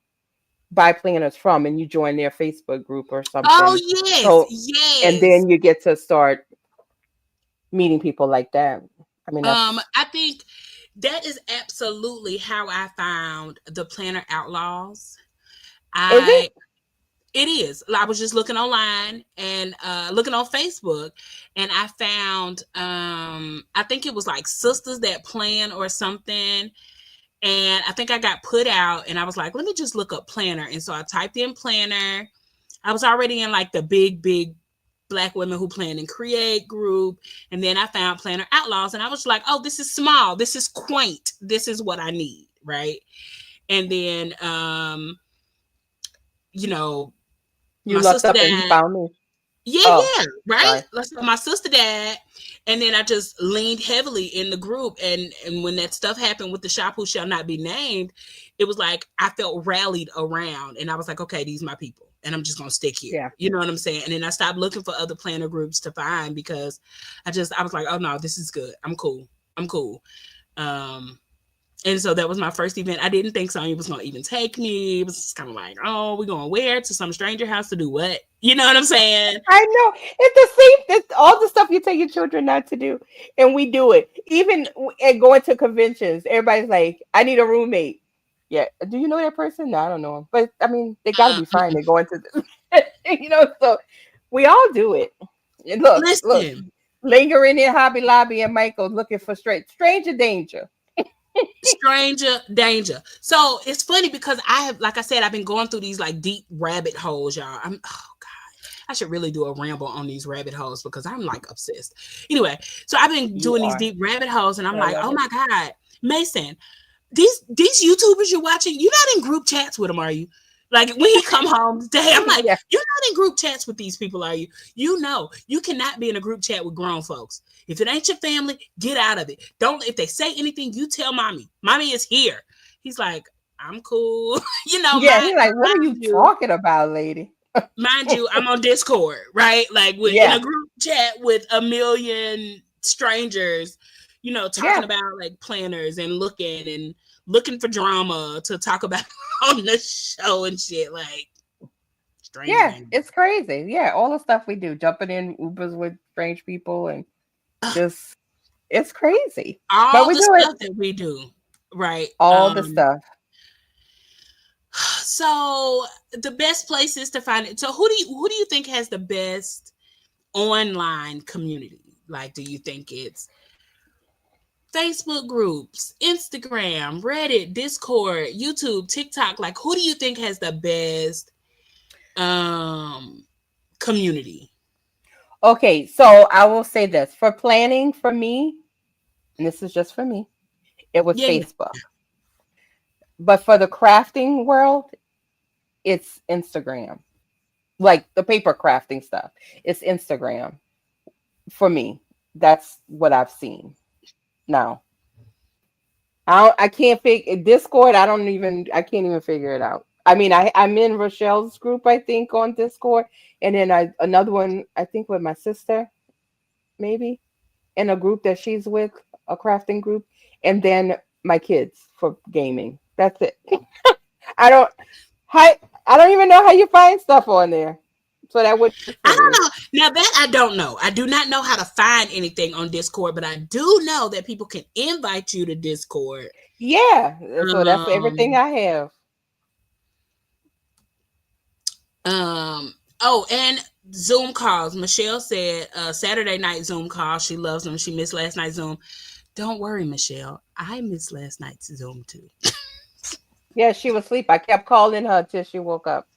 buy planners from, and you join their Facebook group or Oh something. yes, So and yes. then you get to start meeting people like that. I mean that's I think that is absolutely how I found the Planner Outlaws. is it? I It is. I was just looking online and looking on Facebook, and I found I think it was like Sisters That Plan or something. And I think I got put out, and I was like, let me just look up planner. And so I typed in planner. I was already in like the big Black women who plan and create group. And then I found Planner Outlaws, and I was like, oh, this is small. This is quaint. This is what I need. Right. And then, you know, You my looked sister up and you died. found me. Yeah, Oh, yeah, right. sorry. So my sister died, and then I just leaned heavily in the group, and when that stuff happened with the shop who shall not be named, it was like I felt rallied around, and I was like, okay, these are my people, and I'm just gonna stick here. Yeah. You know what I'm saying? And then I stopped looking for other planner groups to find because I was like, oh no, this is good. I'm cool. I'm cool. Um, and so that was my first event. I didn't think Sonya was gonna even take me. It was kind of like, oh, we're going where to some stranger house to do what? You know what I'm saying? I know. It's the same. It's all the stuff you tell your children not to do, and we do it. Even at going to conventions, everybody's like, "I need a roommate." Yeah. Do you know that person? No, I don't know 'em. But I mean, they got to be fine. They're going to, So we all do it. And look, Listen, lingering in Hobby Lobby and Michael's looking for stranger danger. stranger danger. So it's funny because I have, like I said, I've been going through these like deep rabbit holes, y'all. Oh God, I should really do a ramble on these rabbit holes because I'm like obsessed. Anyway, so I've been You doing these are. deep rabbit holes, and I'm I like, love oh it. my God, Mason, these YouTubers you're watching, you're not in group chats with them, are you? Like when he come home today, I'm like, Yeah. you're not in group chats with these people, are you? You know, you cannot be in a group chat with grown folks. If it ain't your family, get out of it. Don't if they say anything, you tell mommy. Mommy is here. He's like, I'm cool. you know, Yeah. He's like, "What are mind you you, talking about, lady?" mind you, I'm on Discord, right? Like we're in a Yeah. group chat with a million strangers, talking Yeah. about like planners and looking for drama to talk about on the show and shit. Like strange Yeah, thing. it's crazy. Yeah, all the stuff we do, jumping in Ubers with strange people and just it's crazy. But All we the do it stuff that we do, right? all the stuff. So the best places to find it. So who do you think has the best online community? Like, do you think it's Facebook groups, Instagram, Reddit, Discord, YouTube, TikTok? Like, who do you think has the best um community? Okay, so I will say this. For planning for me, and this is just for me, it was Yeah, yeah. Facebook. But for the crafting world, it's Instagram. Like the paper crafting stuff. It's Instagram for me. That's what I've seen. Now, I can't figure Discord. I can't even figure it out. I mean, I'm in Rochelle's group, I think, on Discord, and then another one, I think, with my sister, maybe, in a group that she's with, a crafting group, and then my kids for gaming. That's it. I don't, I don't even know how you find stuff on there. So that would be I for don't me. know. Now that I don't know. I do not know how to find anything on Discord, but I do know that people can invite you to Discord. Yeah. So that's everything Um, I have. oh, and Zoom calls. Michelle said Saturday night Zoom call. She loves them. She missed last night's Zoom. Don't worry, Michelle. I missed last night's Zoom too. Yeah, she was asleep. I kept calling her till she woke up.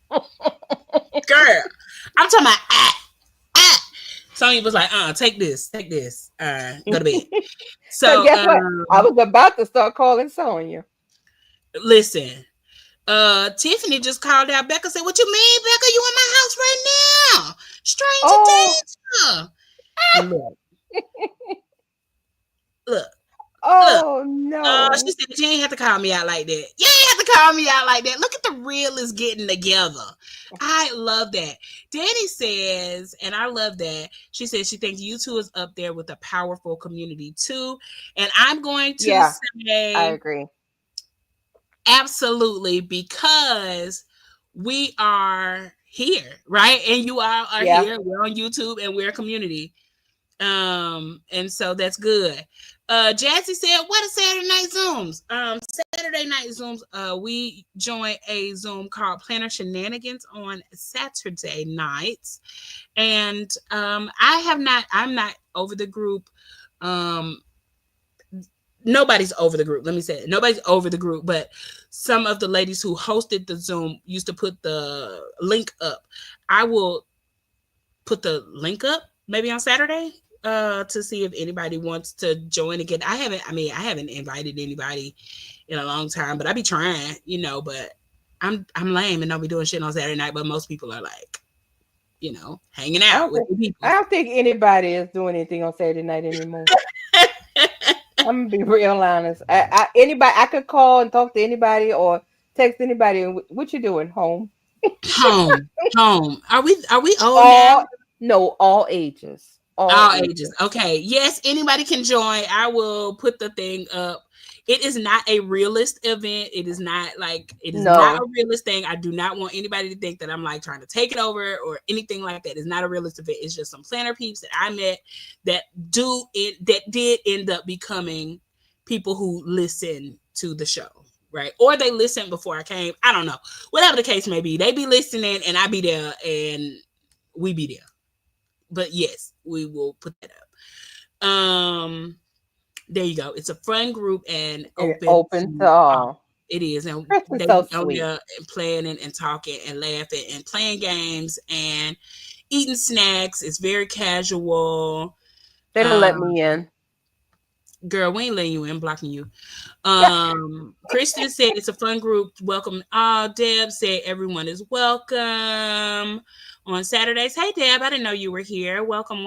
Girl, I'm talking about Sonya was like, take this, go to bed. So So guess what? I was about to start calling Sonya. listen, Tiffany just called out Becca, said, what you mean, Becca? You in my house right now. Stranger Oh. danger. Look. Oh no. She said, you ain't have to call me out like that. You ain't have to call me out like that. Look at the realists getting together. I love that. Danny says, and I love that, she says she thinks U2 is up there with a powerful community too. And I'm going to say I agree. Absolutely, because we are here, right? And you all are here. We're on YouTube and we're a community. And so that's good. Jazzy said, what are Saturday night Zooms? Saturday night Zooms, we join a Zoom called Planner Shenanigans on Saturday nights. And I'm not over the group. Nobody's over the group. Let me say it. Nobody's over the group, but some of the ladies who hosted the Zoom used to put the link up. I will put the link up maybe on Saturday to see if anybody wants to join again. I haven't invited anybody in a long time, but I be trying, but I'm lame and don't be doing shit on Saturday night, but most people are like, hanging out with the people. I don't think anybody is doing anything on Saturday night anymore. I'm gonna be real honest. Anybody I could call and talk to anybody or text anybody. What you doing? Home. Home. Are we old now? No, all ages. All ages. Okay. Yes, anybody can join. I will put the thing up. It is not a realist event. It is not not a realist thing. I do not want anybody to think that I'm like trying to take it over or anything like that. It's not a realist event. It's just some planner peeps that I met that did end up becoming people who listen to the show, right? Or they listened before I came. I don't know. Whatever the case may be, they be listening and I be there and we be there. But yes, we will put that up. There you go. It's a fun group and open to all. It is. And they so go there and playing and talking and laughing and playing games and eating snacks. It's very casual. They don't let me in. Girl, we ain't letting you in, blocking you. Kristen said it's a fun group. Welcome. Deb said everyone is welcome on Saturdays. Hey, Deb, I didn't know you were here. Welcome.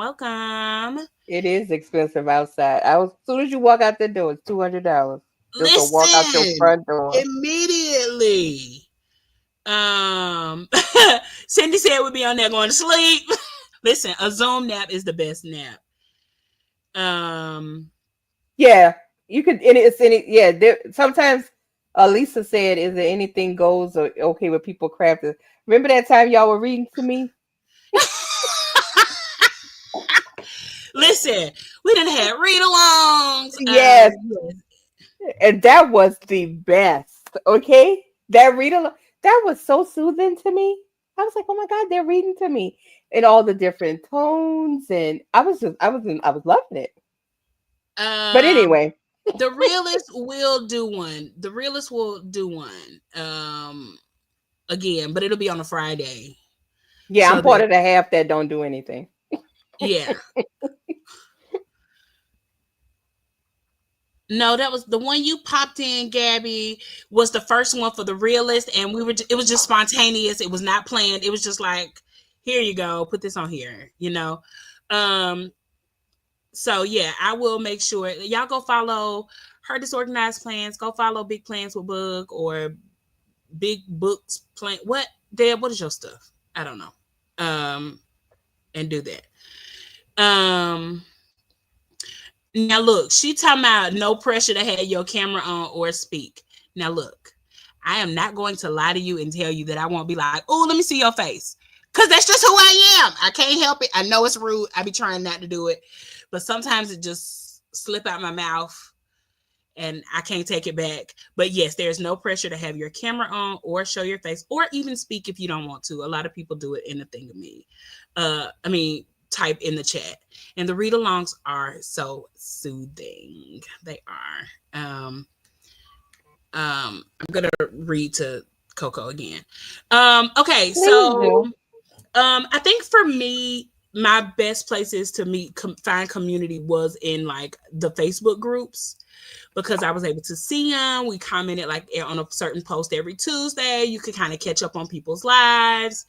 It is expensive outside. As soon as you walk out the door, it's $200. Just to walk out your front door. Immediately. Cindy said we'd be on there going to sleep. Listen, a Zoom nap is the best nap. Yeah, you could. And it's any. Yeah, there. Sometimes Lisa said, "Is there anything goes or okay with people crafting?" Remember that time y'all were reading to me? Listen, we done had read-alongs. Yes. And that was the best. Okay, that read-along, that was so soothing to me. I was like, oh my God, they're reading to me in all the different tones, and I was loving it. But anyway, the realist will do one. Again, but it'll be on a Friday. Yeah, so I'm part of the half that don't do anything. Yeah. No, that was the one you popped in, Gabby, was the first one for the realist, and it was just spontaneous. It was not planned. It was just like, here you go, put this on here, So yeah, I will make sure y'all go follow Her Disorganized Plans. Go follow Big Plans with Boog or Big Books Plan. What, Deb? What is your stuff? I don't know. And do that. Now look, she talking about no pressure to have your camera on or speak. Now look, I am not going to lie to you and tell you that I won't be like, oh, let me see your face. Because that's just who I am. I can't help it. I know it's rude. I be trying not to do it. But sometimes it just slip out my mouth and I can't take it back. But yes, there's no pressure to have your camera on or show your face or even speak if you don't want to. A lot of people do it in the thing of me. type in the chat. And the read-alongs are so soothing. They are. I'm gonna read to Coco again. Okay, Please so do. I think for me, my best places to meet find community was in like the Facebook groups, because I was able to see them. We commented like on a certain post every Tuesday. You could kind of catch up on people's lives.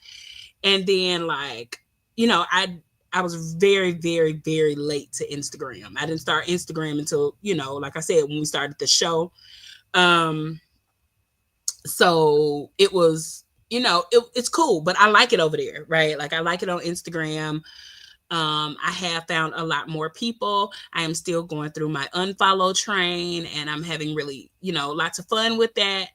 And then like, you know, I was very, very, very late to Instagram. I didn't start Instagram until, you know, like I said, when we started the show. So it was, you know, it's cool, but I like it over there, right? Like I like it on Instagram. I have found a lot more people. I am still going through my unfollow train, and I'm having really, you know, lots of fun with that.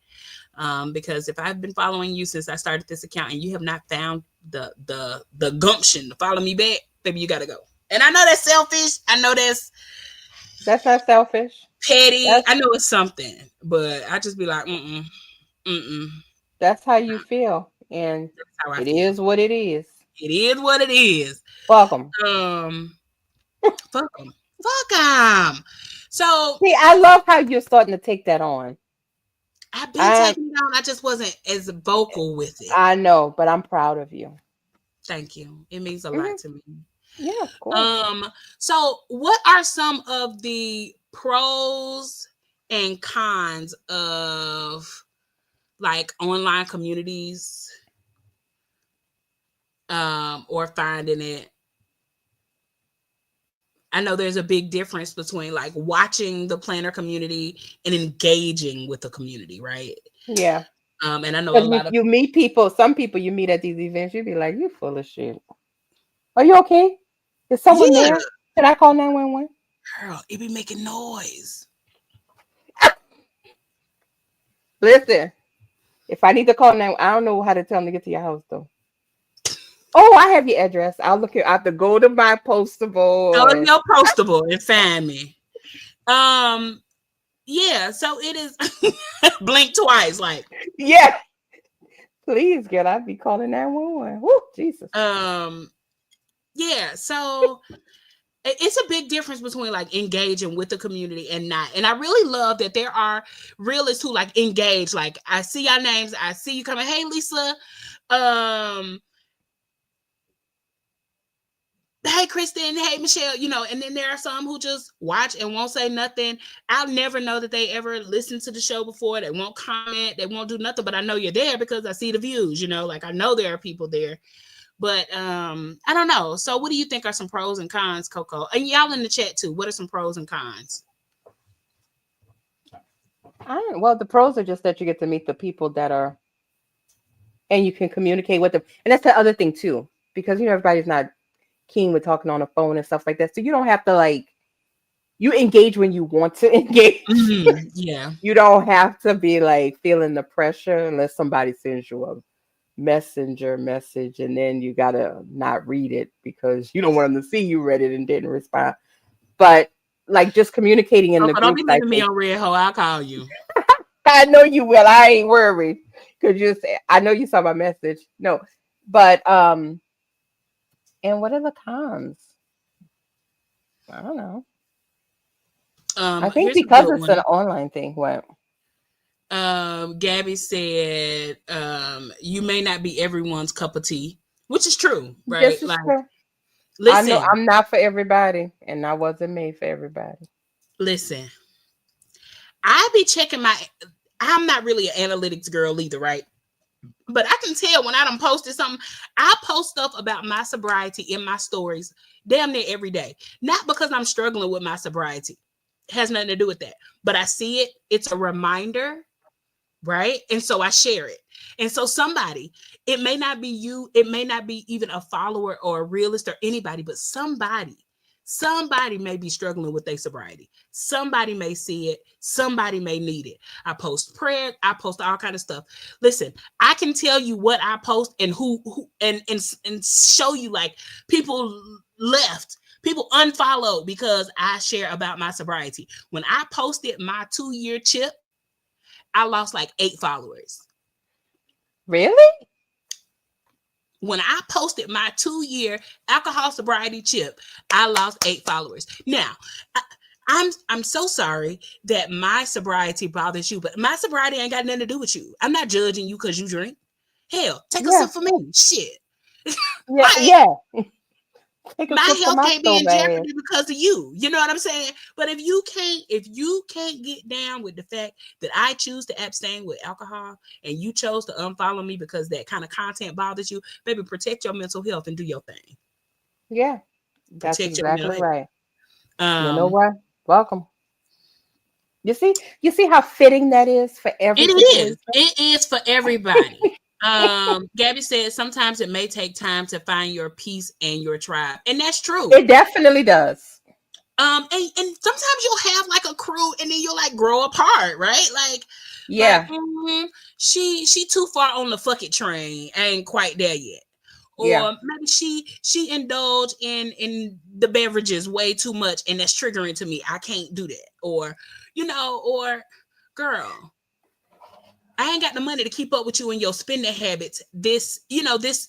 Because if I've been following you since I started this account and you have not found the gumption to follow me back, baby, you gotta go. And I know that's selfish. I know that's not selfish. petty. I know it's something, but I just be like, mm-mm. That's how you feel, and it is what it is. It is what it is. Fuck them. Fuck them. So see, I love how you're starting to take that on. I've been taking it on. I just wasn't as vocal with it. I know, but I'm proud of you. Thank you. It means a lot to me. Yeah, of course. So what are some of the pros and cons of like online communities, or finding it? I know there's a big difference between like watching the planner community and engaging with the community, right? Yeah. And I know a lot of you meet people, some people you meet at these events, you be like, you full of shit. Are you okay? Is someone there? Can I call 911? Girl, it be making noise. Listen, if I need to call 911, I don't know how to tell them to get to your house though. Oh, I have your address. I'll look it. I have to go to my postable. Go to your postable and find me. Yeah, so it is blink twice, like yeah. Please, girl, I'd be calling 911. Woo, Jesus. Yeah, so it's a big difference between like engaging with the community and not. And I really love that there are realists who like engage. Like I see your names, I see you coming. Hey, Lisa. Hey, Kristen. Hey, Michelle. You know, and then there are some who just watch and won't say nothing. I'll never know that they ever listened to the show before. They won't comment. They won't do nothing. But I know you're there because I see the views. You know, like I know there are people there. But I don't know. So what do you think are some pros and cons, Coco? And y'all in the chat too. What are some pros and cons? Well, the pros are just that you get to meet the people that are, and you can communicate with them. And that's the other thing too, because you know everybody's not keen with talking on the phone and stuff like that. So you don't have to like, you engage when you want to engage. Mm-hmm. Yeah. You don't have to be like feeling the pressure unless somebody sends you a messenger message and then you gotta not read it because you don't want them to see you read it and didn't respond. But like just communicating in the don't be leaving me on red hoe. I'll call you. I know you will. I ain't worried because I know you saw my message. No, but and what are the cons? I don't know. I think because it's an online thing. What? Gabby said, you may not be everyone's cup of tea, which is true, right? This is like, true. Listen, I know I'm not for everybody, and I wasn't made for everybody. Listen, I be checking I'm not really an analytics girl either, right? But I can tell when I done posted something. I post stuff about my sobriety in my stories damn near every day. Not because I'm struggling with my sobriety. It has nothing to do with that. But I see it. It's a reminder, right? And so I share it. And so somebody, it may not be you. It may not be even a follower or a realist or anybody, but somebody may be struggling with their sobriety. Somebody may see it. Somebody may need it. I post prayer. I post all kind of stuff. Listen, I can tell you what I post and who and show you like people left, people unfollowed because I share about my sobriety. When I posted my 2-year chip, I lost like 8 followers. Really? when I posted my 2-year alcohol sobriety chip, I lost 8 followers. Now, I'm so sorry that my sobriety bothers you, but my sobriety ain't got nothing to do with you. I'm not judging you because you drink. Hell, take a Yeah. sip for me. Shit. Yeah. Like, Yeah. Take a my sip for health my can't be in sober ass. jeopardy because of you. You know what I'm saying? But if you can't get down with the fact that I choose to abstain with alcohol and you chose to unfollow me because that kind of content bothers you, baby, protect your mental health and do your thing. Yeah, that's Protect your mental exactly health. right. You know what? Welcome. You see how fitting that is for every situation? It is for everybody. Gabby said sometimes it may take time to find your peace and your tribe, and that's true. It definitely does. And sometimes you'll have like a crew, and then you'll like grow apart, right? Like Yeah. she too far on the fuck it train, ain't quite there yet. Yeah. Or maybe she indulged in the beverages way too much, and that's triggering to me. I can't do that. Or girl, I ain't got the money to keep up with you and your spending habits. This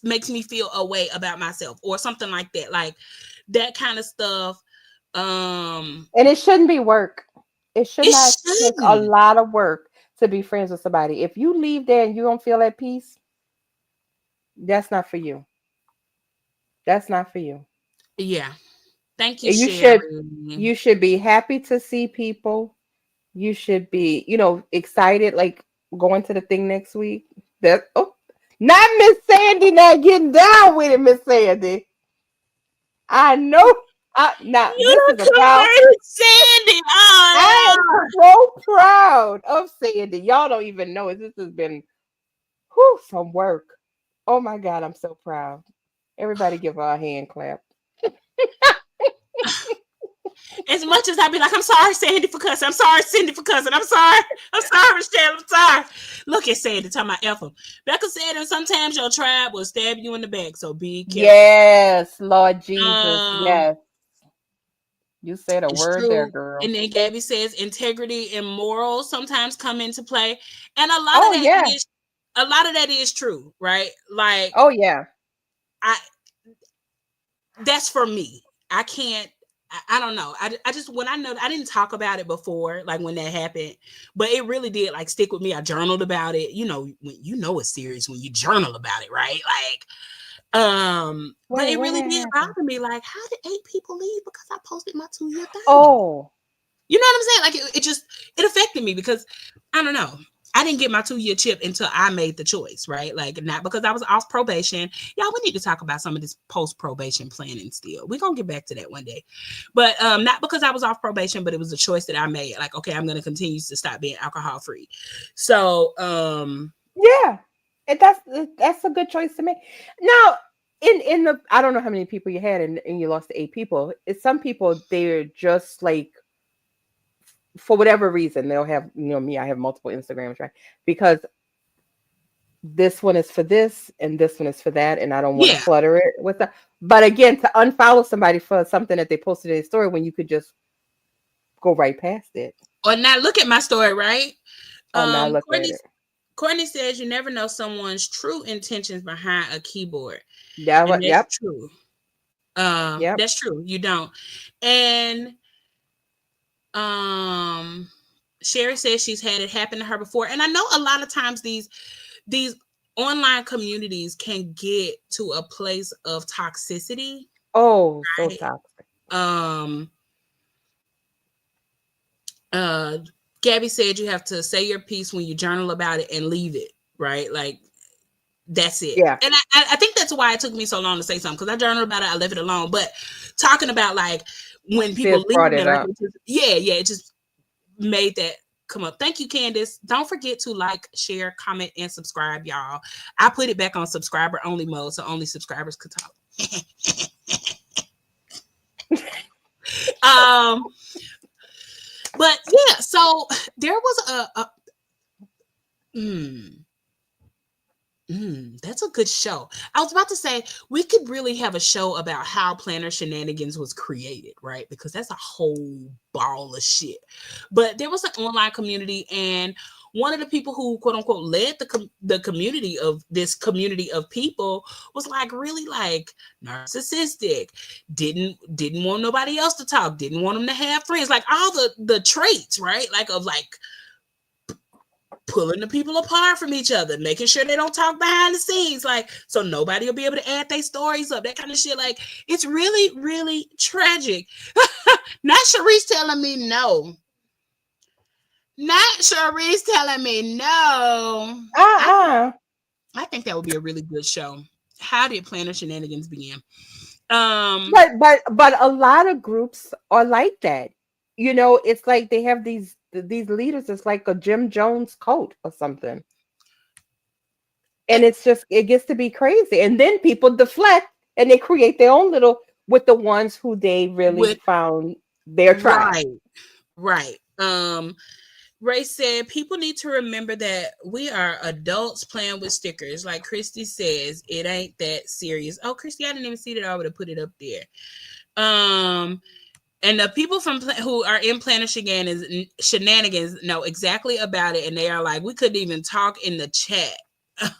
makes me feel a way about myself, or something like that. Like that kind of stuff. And it shouldn't be work. It should It not take a shouldn't. lot of work to be friends with somebody. If you leave there and you don't feel at peace, that's not for you. That's not for you. Yeah. Thank you, And Sherry. you should be happy to see people. You should be, excited, like going to the thing next week. Not Miss Sandy not getting down with it, Miss Sandy. I know. Now You this is a done proud. converted Sandy. I Oh, am so proud of Sandy. Y'all don't even know it. This has been some work. Oh my God, I'm so proud. Everybody give her a hand clap. as much as I be like, I'm sorry, Sandy, for cussing. I'm sorry, Cindy, for cussing. I'm sorry. I'm sorry, Michelle. I'm sorry. Look at Sandy talking about F them. Becca said, and sometimes your tribe will stab you in the back, so be careful. Yes, Lord Jesus. Um, Yes. You said a it's word there, true. girl. And then Gabby says integrity and morals sometimes come into play. And a lot of Oh yeah. that is true, right? Like Oh yeah. that's for me. I can't. I don't know. I just when I know I didn't talk about it before, like when that happened, but it really did like stick with me. I journaled about it. When it's serious when you journal about it, right? Like, but Wait, it when really that did happened? bother me. Like, how did 8 people leave because I posted my 2-year thing? Oh. You know what I'm saying? Like it affected me because I don't know. I didn't get my 2-year chip until I made the choice, right? Like not because I was off probation. Y'all, we need to talk about some of this post-probation planning still. We're gonna get back to that one day. But not because I was off probation, but it was a choice that I made. Like, okay, I'm gonna continue to stop being alcohol free. So Yeah. And that's a good choice to make. Now, in the I don't know how many people you had and you lost to 8 people. It's some people they're just like for whatever reason they'll have me, I have multiple Instagrams, right? Because this one is for this and this one is for that, and I don't want to yeah. clutter it with that. But again, to unfollow somebody for something that they posted in a story when you could just go right past it. Or now look at my story, right? Oh, now look at it. Courtney says you never know someone's true intentions behind a keyboard. Yeah, And what? that's Yep. true. Yep. That's true. You don't. And Sherry says she's had it happen to her before. And I know a lot of times these online communities can get to a place of toxicity. Oh, so Right? toxic. Gabby said you have to say your piece when you journal about it and leave it, right? Like that's it. Yeah. And I think that's why it took me so long to say something, because I journaled about it, I left it alone. But talking about like when people Sis leave brought it, it like up. it just made that come up. Thank you, Candace. Don't forget to like, share, comment, and subscribe, y'all. I put it back on subscriber only mode, so only subscribers could talk. But yeah, so there was that's a good show. I was about to say we could really have a show about how Planner Shenanigans was created, right? Because that's a whole ball of shit. But there was an online community, and one of the people who quote unquote led the community of this community of people was like really like narcissistic, didn't want nobody else to talk, didn't want them to have friends, like all the traits, right? Like of like pulling the people apart from each other, making sure they don't talk behind the scenes, like so nobody will be able to add their stories up, that kind of shit. Like it's really, really tragic. Not Sharice telling me no. Not Sharice telling me no. I think that would be a really good show. How did Planner Shenanigans begin? But a lot of groups are like that. You know, it's like they have these leaders. It's like a Jim Jones cult or something, and it's just it gets to be crazy. And then people deflect and they create their own little with the ones who they really found their tribe. Right. Ray said, people need to remember that we are adults playing with stickers. Like Christy says, it ain't that serious. Oh, Christy, I didn't even see that. I would have put it up there. And the people who are in Planner Shenanigans know exactly about it. And they are like, we couldn't even talk in the chat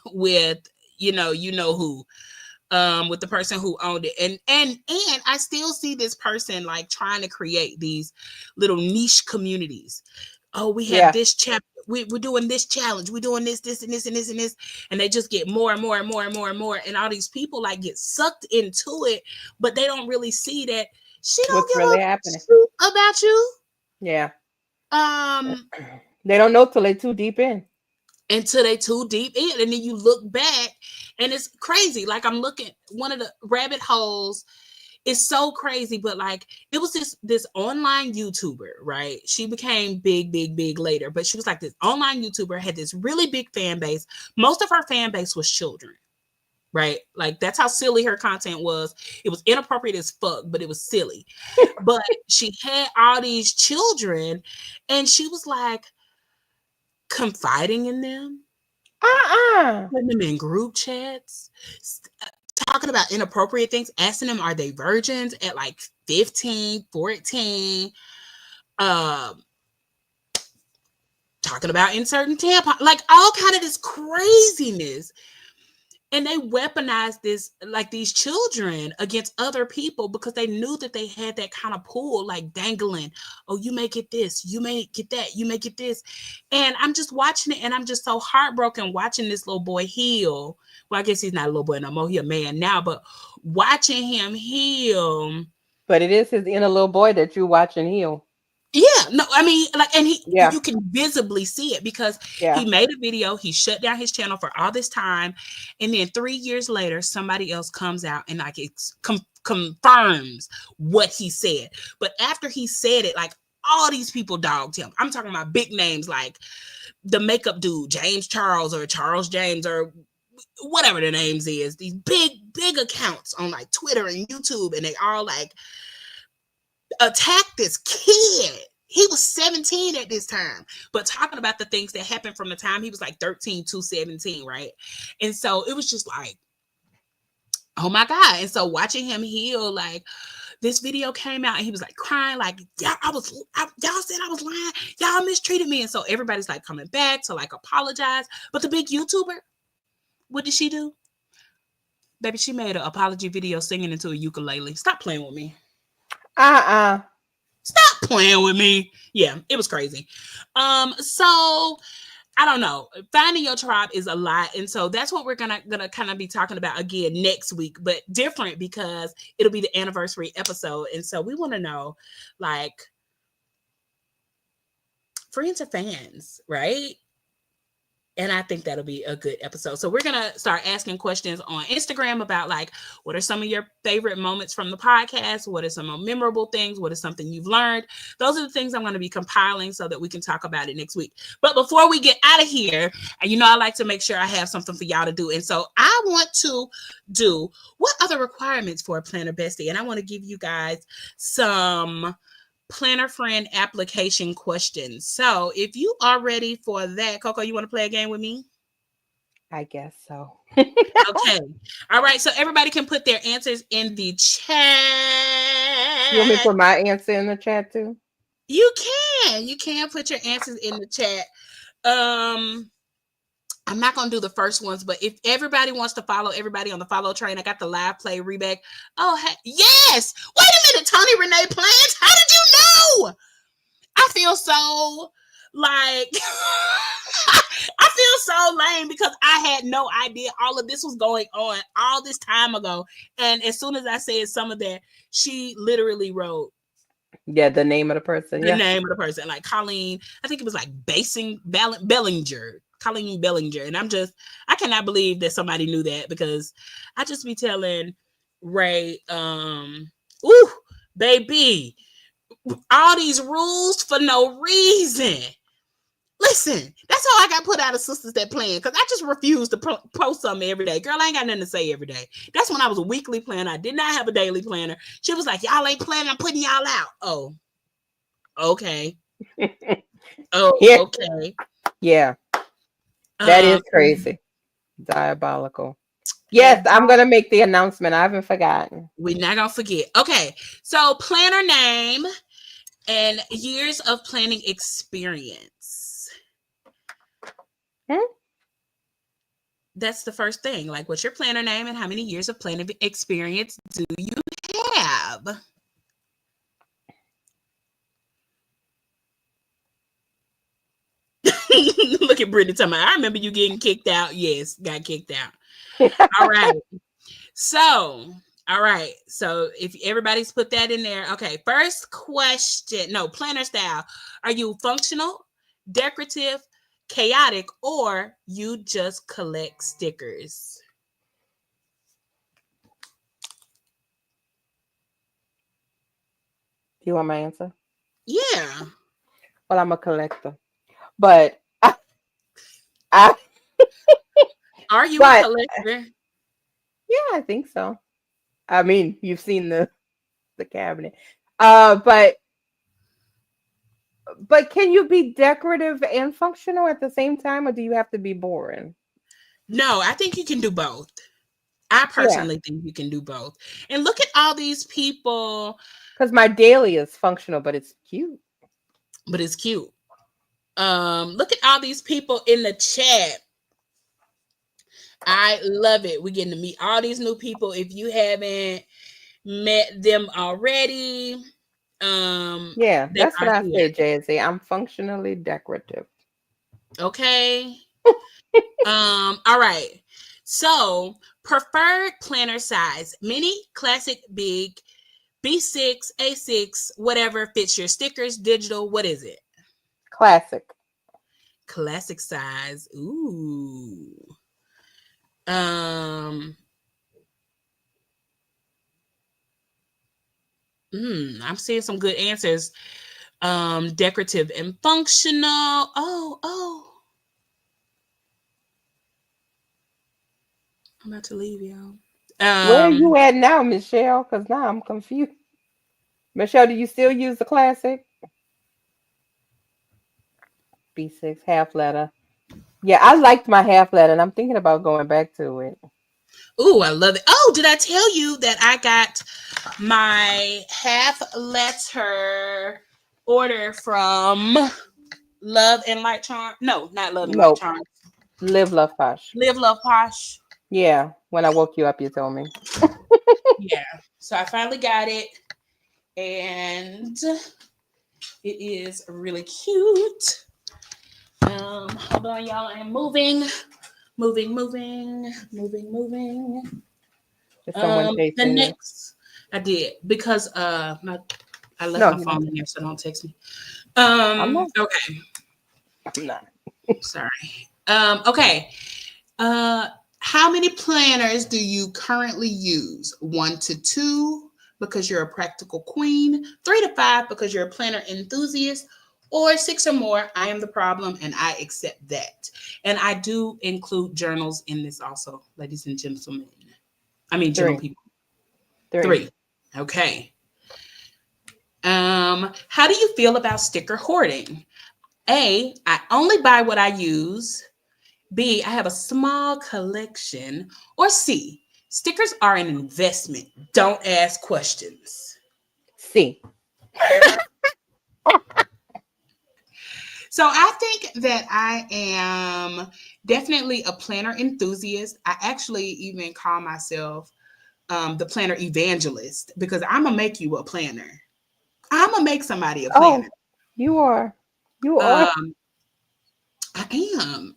with, you know who, with the person who owned it. And I still see this person like trying to create these little niche communities. Oh, we have this chapter. We're doing this challenge. We're doing this, and this, and this, and this. And they just get more and more and more and more and more. And all these people like get sucked into it, but they don't really see that she don't give really happening about you. Yeah. They don't know till they're too deep in. Until they too deep in. And then you look back and it's crazy. Like I'm looking, one of the rabbit holes. It's so crazy, but like it was this online YouTuber, right? She became big later, but she was like this online YouTuber, had this really big fan base. Most of her fan base was children, right? Like that's how silly her content was. It was inappropriate as fuck, but it was silly. But she had all these children and she was like confiding in them. Putting them in group chats. Talking about inappropriate things, asking them, are they virgins at like 15, 14? Talking about inserting tampon, like all kind of this craziness. And they weaponized this, like these children against other people because they knew that they had that kind of pull, like dangling. Oh, you may get this, you may get that, you may get this. And I'm just watching it and I'm just so heartbroken watching this little boy heal. Well, I guess he's not a little boy no more. He's a man now, but watching him heal. But it is his inner little boy that you're watching heal. Yeah, no, I mean, like, and you can visibly see it because he made a video, he shut down his channel for all this time, and then 3 years later, somebody else comes out and like confirms what he said. But after he said it, like all these people dogged him. I'm talking about big names like the makeup dude, James Charles or Charles James or whatever the names is. These big accounts on like Twitter and YouTube, and they all like attack this kid. He was 17 at this time, but talking about the things that happened from the time he was like 13 to 17, right? And so it was just like, oh my God. And so watching him heal, like this video came out and he was like crying, like, y'all said I was lying. Y'all mistreated me. And so everybody's like coming back to like apologize. But the big YouTuber, what did she do? Baby, she made an apology video singing into a ukulele. Stop playing with me. Stop playing with me. Yeah, it was crazy. So I don't know. Finding your tribe is a lot. And so that's what we're gonna kind of be talking about again next week, but different because it'll be the anniversary episode. And so we want to know, like, friends or fans, right? And I think that'll be a good episode. So we're going to start asking questions on Instagram about like, what are some of your favorite moments from the podcast? What are some memorable things? What is something you've learned? Those are the things I'm going to be compiling so that we can talk about it next week. But before we get out of here, and I like to make sure I have something for y'all to do. And so I want to do what other requirements for a planner bestie? And I want to give you guys some planner friend application questions. So if you are ready for that, Coco, you want to play a game with me? I guess so. Okay. All right. So everybody can put their answers in the chat. You want me to put my answer in the chat too? You can put your answers in the chat. I'm not gonna do the first ones, but if everybody wants to follow everybody on the follow train, I got the live play Rebag. Oh, yes! Wait a minute, Tony Renee Plans. How did you know? I feel so like I feel so lame because I had no idea all of this was going on all this time ago. And as soon as I said some of that, she literally wrote the name of the person. the name of the person, like Colleen. I think it was like Bellinger. Colleen Bellinger. And I cannot believe that somebody knew that, because I just be telling Ray, ooh, baby, all these rules for no reason. Listen, that's how I got put out of Sisters That Plan, because I just refused to post something every day. Girl, I ain't got nothing to say every day. That's when I was a weekly planner. I did not have a daily planner. She was like, y'all ain't planning, I'm putting y'all out. Oh, okay. Oh, yeah. okay. Yeah. That is crazy. Diabolical. Yes, I'm going to make the announcement. I haven't forgotten. We're not going to forget. Okay. So planner name and years of planning experience. That's the first thing. Like, what's your planner name and how many years of planning experience do you have? Look at Brittany talking about, I remember you getting kicked out. Yes, got kicked out. All right. So if everybody's put that in there. Okay, first question. No, planner style. Are you functional, decorative, chaotic, or you just collect stickers? Do you want my answer? Yeah. Well, I'm a collector. But Are you a collector? Yeah, I think so. I mean, you've seen the cabinet. But can you be decorative and functional at the same time, or do you have to be boring? No, I think you can do both. I personally think you can do both. And look at all these people. Because my daily is functional, but it's cute. But it's cute. Look at all these people in the chat. I love it. We're getting to meet all these new people. If you haven't met them already, yeah, that's what I say, Jazzy. I'm functionally decorative. Okay. All right. So, preferred planner size: mini, classic, big, B6, A6, whatever fits your stickers, digital. What is it? Classic. Classic size. Ooh. I'm seeing some good answers. Decorative and functional. Oh. I'm about to leave y'all. Where are you at now, Michelle? Because now I'm confused. Michelle, do you still use the classic? B6 half letter. Yeah, I liked my half letter, and I'm thinking about going back to it. Ooh, I love it. Oh, did I tell you that I got my half letter order from Love and Light Charm? No, not Love and Light Charm. Live, Love, Posh. Live, Love, Posh. Yeah, when I woke you up, you told me. Yeah, so I finally got it, and it is really cute. Hold on, y'all. I'm moving. The next, I did, because I left my phone in there, so don't text me. Okay. I'm not. Sorry. Okay. How many planners do you currently use? 1 to 2 because you're a practical queen, 3 to 5 because you're a planner enthusiast, or 6 or more. I am the problem, and I accept that. And I do include journals in this also, ladies and gentlemen. I mean, journal people. 3. Okay. How do you feel about sticker hoarding? A, I only buy what I use. B, I have a small collection. Or C, stickers are an investment. Don't ask questions. C. So I think that I am definitely a planner enthusiast. I actually even call myself the planner evangelist because I'm gonna make you a planner. I'm gonna make somebody a planner. Oh, you are. You are. Um, I am.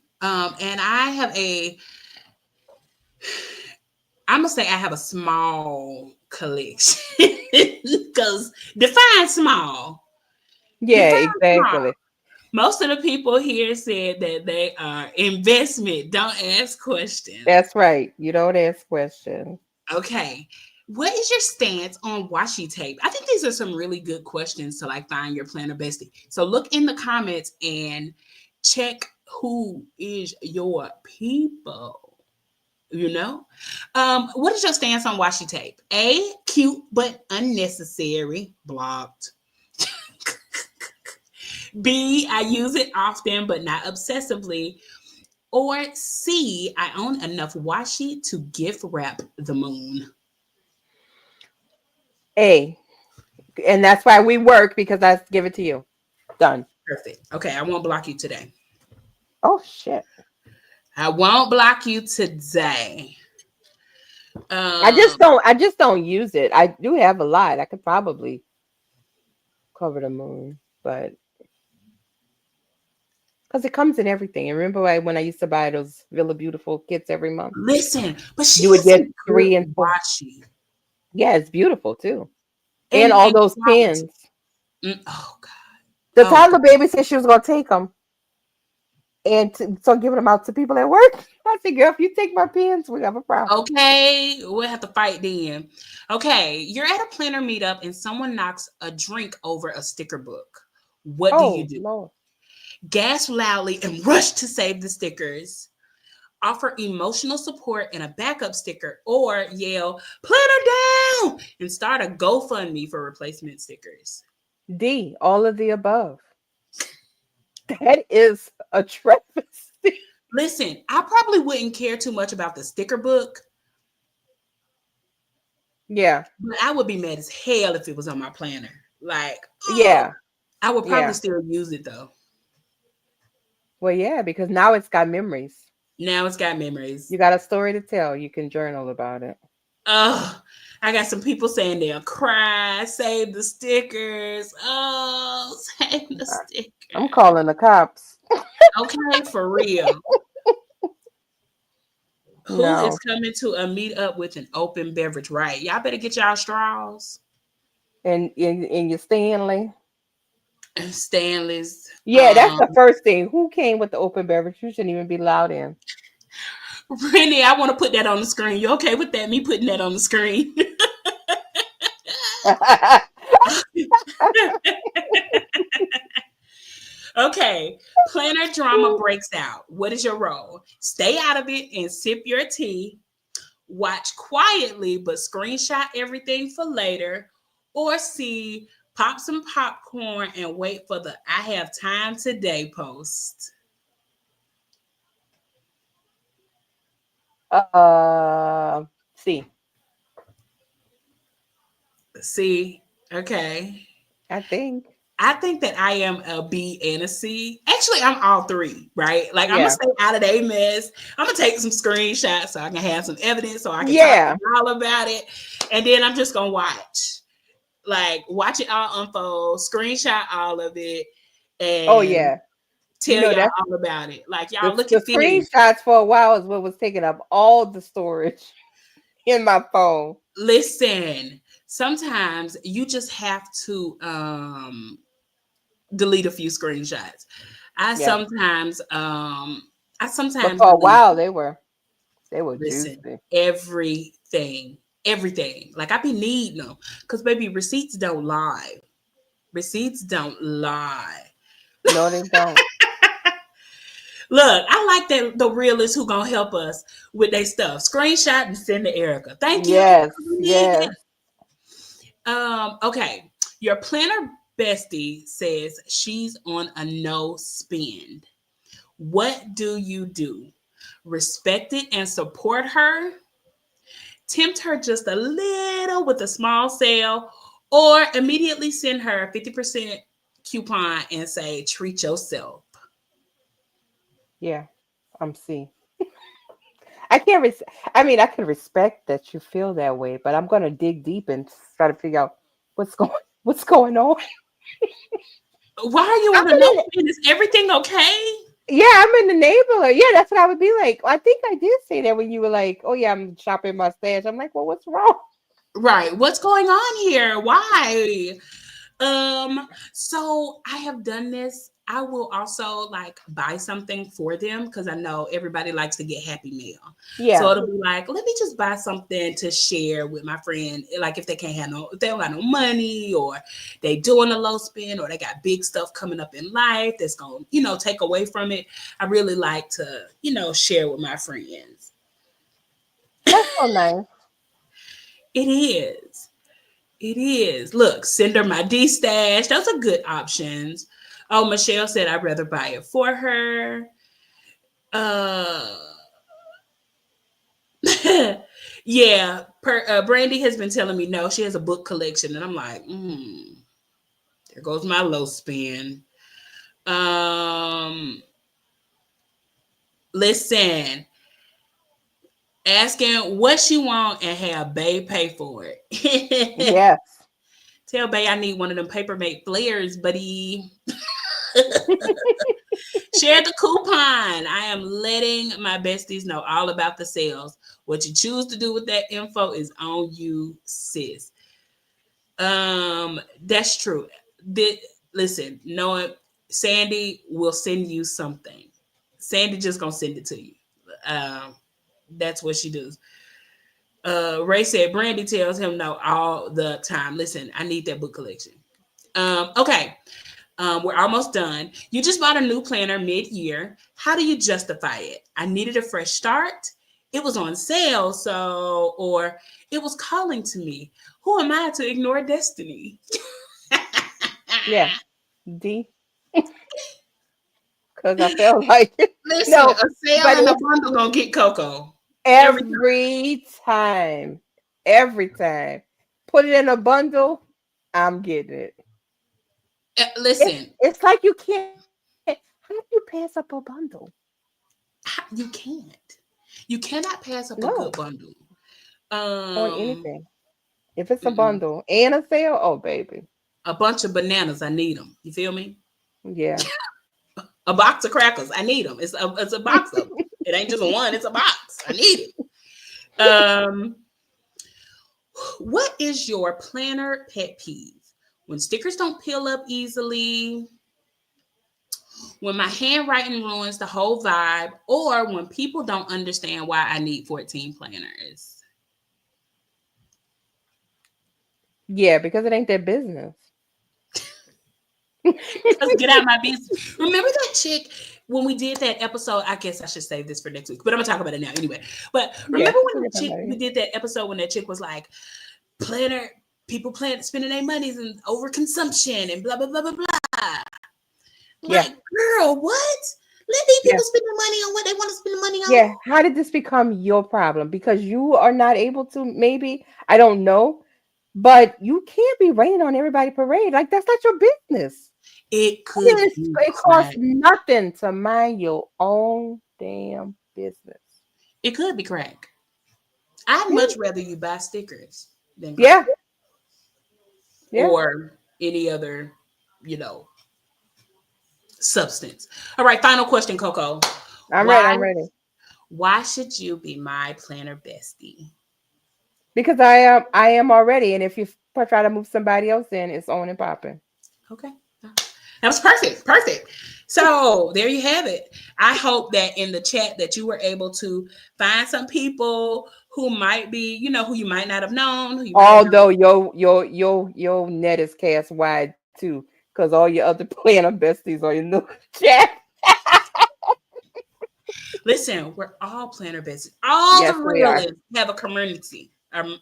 And I have I'm gonna say I have a small collection because define small. Yeah, Define small. exactly. Most of the people here said that they are investment. Don't ask questions. That's right. You don't ask questions. Okay. What is your stance on washi tape? I think these are some really good questions to like find your planner bestie. So look in the comments and check who is your people. You know, what is your stance on washi tape? A, cute but unnecessary, blocked. B, I use it often but not obsessively. Or C, I own enough washi to gift wrap the moon. A. And that's why we work, because I give it to you. Done. Perfect. Okay, I won't block you today. Oh shit. I won't block you today. I just don't use it. I do have a lot. I could probably cover the moon, but because it comes in everything. And remember when I used to buy those Villa Beautiful kits every month? Listen, but she You would has get some 3 good and 4. washi. Yeah, it's beautiful too. And all And those quality. pins. Oh God. The Oh toddler baby said she was gonna take them, and so giving them out to people at work. I said, "Girl, if you take my pins, we have a problem." okay, we'll have to fight then. Okay, you're at a planner meetup and someone knocks a drink over a sticker book. What do you Oh do? Lord. Gasp loudly and rush to save the stickers. Offer emotional support and a backup sticker, or yell, planner down, and start a GoFundMe for replacement stickers. D. All of the above. That is a travesty. Listen, I probably wouldn't care too much about the sticker book, Yeah. but I would be mad as hell if it was on my planner. Like, oh, Yeah. I would probably Yeah. still use it though. Well, yeah, because now it's got memories. Now it's got memories. You got a story to tell. You can journal about it. Oh, I got some people saying they'll cry, save the stickers. Oh, save the stickers. I'm calling the cops. Okay, for real. Who is No. coming to a meetup with an open beverage? Right. Y'all better get y'all straws. And in your Stanley. And Stanley's. Yeah, that's the first thing. Who came with the open beverage? You shouldn't even be allowed in. Rennie, I want to put that on the screen. You okay with that? Me putting that on the screen. Okay. Planner drama breaks out. What is your role? Stay out of it and sip your tea. Watch quietly but screenshot everything for later. Or C, pop some popcorn and wait for the I have time today post. See, C, okay. I I think that I am a B and a C. Actually, I'm all three, right? Like I'm gonna yeah, stay out of their mess. I'm gonna take some screenshots so I can have some evidence so I can talk yeah. to y'all about it. And then I'm just gonna watch. Like watch it all unfold, screenshot all of it, Oh and yeah. You tell know y'all that's all about it. Like the y'all look the at this. screenshots for a while is what was taking up all the storage in my phone. Listen, sometimes you just have to delete a few screenshots. I Yeah, sometimes I but sometimes for a delete, while they were listen, juicy. everything. Like I be needing them because baby receipts don't lie. Receipts don't lie. No, they don't. Look, I like that the realists who gonna help us with their stuff. Screenshot and send to Erica. Thank you. Yes, We need yes. that. Okay. Your planner bestie says she's on a no spend. What do you do? Respect it and support her? Tempt her just a little with a small sale, or immediately send her a 50% coupon and say, treat yourself. Yeah, I'm C. I can't. I mean, I can respect that you feel that way, but I'm gonna dig deep and try to figure out what's going what's going on. Why are you I'm on a in no the, spin? Is everything okay? yeah, I'm in the neighborhood. Yeah, that's what I would be like. I think I did say that when you were like, "Oh yeah, I'm shopping my stash." I'm like, "Well, what's wrong?" Right. What's going on here? Why? So I have done this. I will also like buy something for them because I know everybody likes to get happy meal. So Yeah, it'll be like, let me just buy something to share with my friend. Like if they can't have no, if they don't got no money or they doing a low spin or they got big stuff coming up in life that's gonna, take away from it. I really like to, share with my friends. that's so nice. It is. It is. Look, send her my D stash. Those are good options. Oh, Michelle said I'd rather buy it for her. Uh, yeah. Brandy has been telling me no. She has a book collection, and I'm like, there goes my low spin. Um, Listen, asking what she want and have Bay pay for it. Yes. Tell Bay I need one of them Papermate flares, buddy. Share the coupon. I am letting my besties know all about the sales. What you choose to do with that info is on you, sis. That's true. Listen, knowing Sandy will send you something. Sandy just gonna send it to you. Um, that's what she does. Ray said Brandy tells him no all the time. Listen, I need that book collection. Okay. We're almost done. You just bought a new planner mid-year. How do you justify it? I needed a fresh start. It was on sale, or it was calling to me. Who am I to ignore destiny? Yeah. D. Because I felt like Listen, no, a sale but and a it's bundle gonna get Coco every time. every time. Every time. Put it in a bundle, I'm getting it. Listen, It's like you can't. How do you pass up a bundle? you can't. You cannot pass up a good No, bundle. on Um, anything. If it's a mm-mm. bundle and a sale, oh baby, A bunch of bananas. I need them. You feel me? yeah, A box of crackers. I need them. It's a box of them. It ain't just one. It's a box. I need it. What is your planner pet peeve? When stickers don't peel up easily, when my handwriting ruins the whole vibe, or when people don't understand why I need 14 planners. yeah, because it ain't their business. Because get out of my business. Remember that chick when we did that episode? I guess I should save this for next week, but I'm gonna talk about it now anyway. But Yeah, remember when forget the chick about we it. did that episode when that chick was like, planner people plan spending their monies and overconsumption and blah blah blah blah blah. Yeah, Like, girl, what? Let these yeah, people spend the money on what they want to spend the money yeah. on. How did this become your problem? Because you are not able to. Maybe I don't know, but you can't be raining on everybody parade. Like that's not your business. It I mean, could be it costs crack. nothing to mind your own damn business. It could be crack. I'd Yeah, much rather you buy stickers than crack yeah, yeah. or any other, you know, substance. All right, final question, Coco. I'm ready. Why I'm ready. why should you be my planner bestie? Because I am already, and if you try to move somebody else in, it's on and popping. Okay. That was perfect. Perfect. So there you have it. I hope that in the chat that you were able to find some people who might be, who you might not have known, who you might have known. Although your net is cast wide too, because all your other planner besties are in the chat. Listen, we're all planner besties. All the Yes, we are. realists have a community.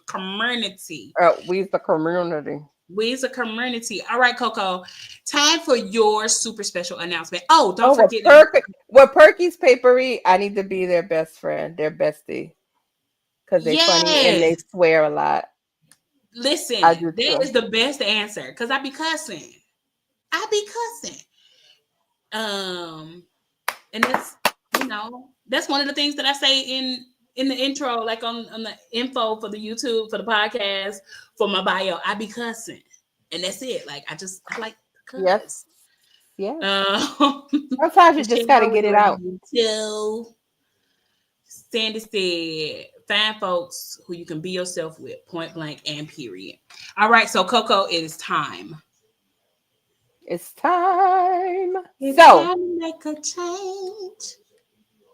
Community. We's the community. We is a community. All right, Coco. Time for your super special announcement. Oh, don't Oh, forget. Perky's Papery. I need to be their best friend, their bestie, because they funny and they Yes. swear a lot. Listen, I do that too. is the best answer because I be cussing. I be cussing. And that's one of the things that I say in the intro, like on the info for the YouTube, for the podcast, for my bio. I be cussing, and that's it. Like I like to cuss. Yes. Sometimes you just got to get it out. Too. Sandy said, find folks who you can be yourself with, point blank and period. All right, so Coco, it is time. It's time. It's so time to make a change.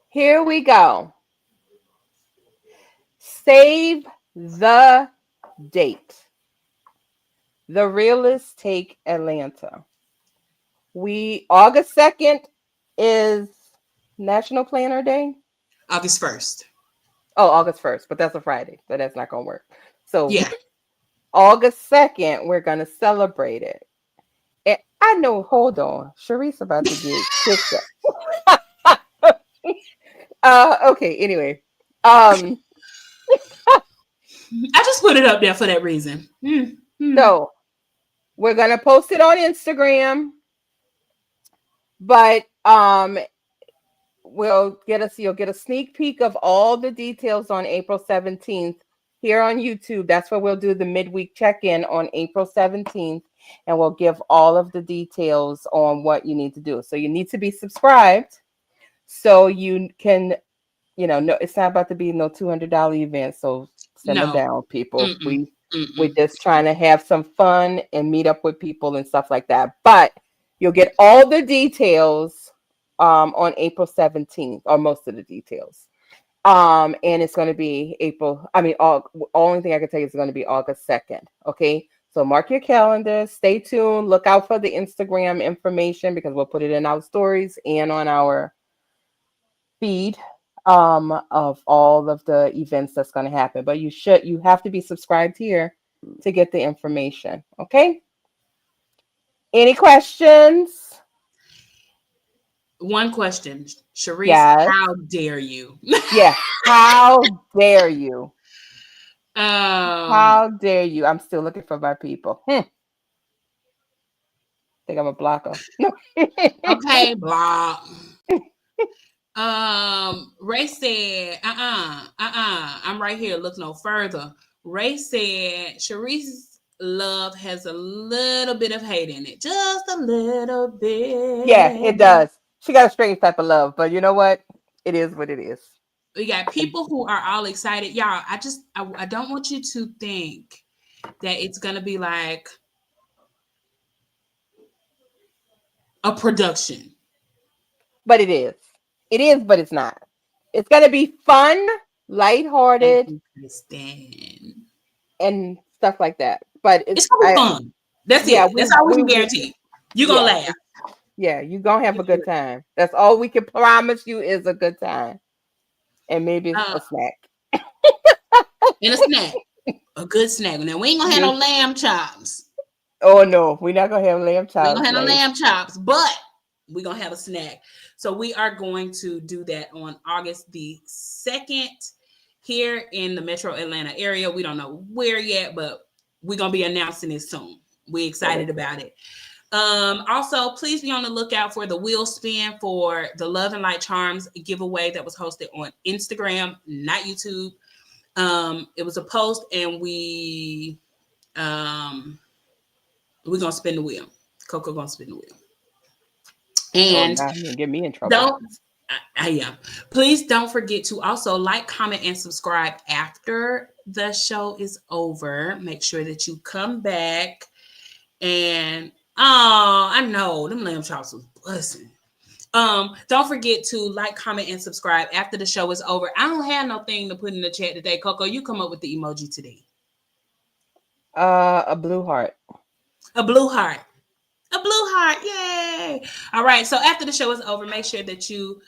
Here we go. Save the date. The Realists Take Atlanta. August 2nd is National Planner Day. August 1st. Oh, August 1st, but that's a Friday, so that's not going to work. So yeah, August 2nd, we're going to celebrate it. And I know, hold on, Sharice about to get kicked up. Okay, anyway. I just put it up there for that reason. So we're going to post it on Instagram, but you'll get a sneak peek of all the details on April 17th here on YouTube. That's where we'll do the midweek check-in on April 17th, and we'll give all of the details on what you need to do. So you need to be subscribed so you can, no, it's not about to be no $200 event. So simmer down, people. We're just trying to have some fun and meet up with people and stuff like that. But you'll get all the details on April 17th, or most of the details. And it's going to be only thing I can tell you is going to be August 2nd. Okay. So mark your calendar, stay tuned, look out for the Instagram information because we'll put it in our stories and on our feed of all of the events that's going to happen. But you have to be subscribed here to get the information. Okay. Any questions? One question, Sharice, yes. How dare you? Yeah, how dare you? How dare you? I'm still looking for my people. Think I'm a blocker. Okay, block. Ray said, I'm right here. Look no further. Ray said, Sharice's love has a little bit of hate in it. Just a little bit. Yeah, it does. She got a strange type of love, but you know what? It is what it is. We got people who are all excited. Y'all, I don't want you to think that it's going to be like a production. But it is. It is, but it's not. It's going to be fun, lighthearted, and stuff like that. But it's going to be fun. That's it. That's all we can guarantee. You're going to laugh. Yeah, you're going to have a good time. That's all we can promise you is a good time. And maybe a snack. And a snack. A good snack. Now, we ain't going to have no lamb chops. Oh, no. We're not going to have lamb chops. We're going to have no lamb chops, but we're going to have a snack. So we are going to do that on August the 2nd here in the Metro Atlanta area. We don't know where yet, but we're going to be announcing it soon. We're excited about it. Also, please be on the lookout for the wheel spin for the Love and Light Charms giveaway that was hosted on Instagram, not YouTube. It was a post, and we're gonna spin the wheel. Coco gonna spin the wheel. And get me in trouble. Please don't forget to also like, comment, and subscribe after the show is over. Make sure that you come back and I know them lamb chops was busting. Don't forget to like, comment, and subscribe after the show is over. I don't have no thing to put in the chat today. Coco, you come up with the emoji today. A blue heart. A blue heart. A blue heart. Yay. All right. So after the show is over, make sure that you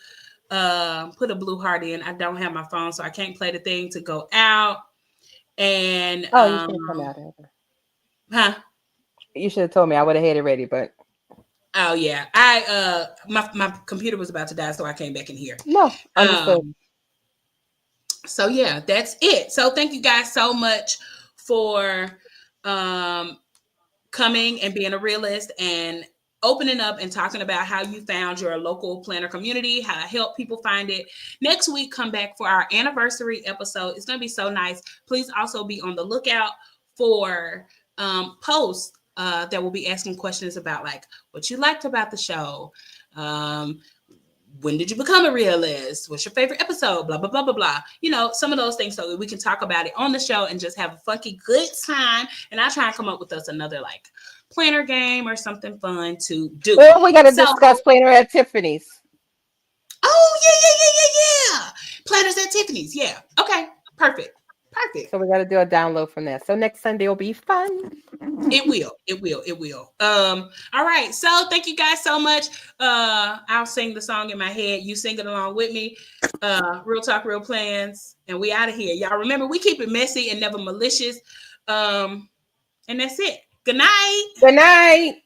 put a blue heart in. I don't have my phone, so I can't play the thing to go out. And you should have come out of it. Huh? You should have told me. I would have had it ready, but oh yeah. My computer was about to die, so I came back in here. No, understood. So yeah, that's it. So thank you guys so much for coming and being a realist and opening up and talking about how you found your local planner community, how to help people find it. Next week, come back for our anniversary episode. It's going to be so nice. Please also be on the lookout for posts that will be asking questions about like what you liked about the show. When did you become a realist? What's your favorite episode? Blah, blah, blah, blah, blah. You know, some of those things so that we can talk about it on the show and just have a funky good time. And I'll try and come up with us another like planner game or something fun to do. Well, we got to discuss planner at Tiffany's. Oh, yeah. Planners at Tiffany's. Yeah. Okay. Perfect. So we got to do a download from that. So next Sunday will be fun. It will. All right. So thank you guys so much. I'll sing the song in my head. You sing it along with me. Real talk, real plans. And we out of here. Y'all remember, we keep it messy and never malicious. And that's it. Good night. Good night.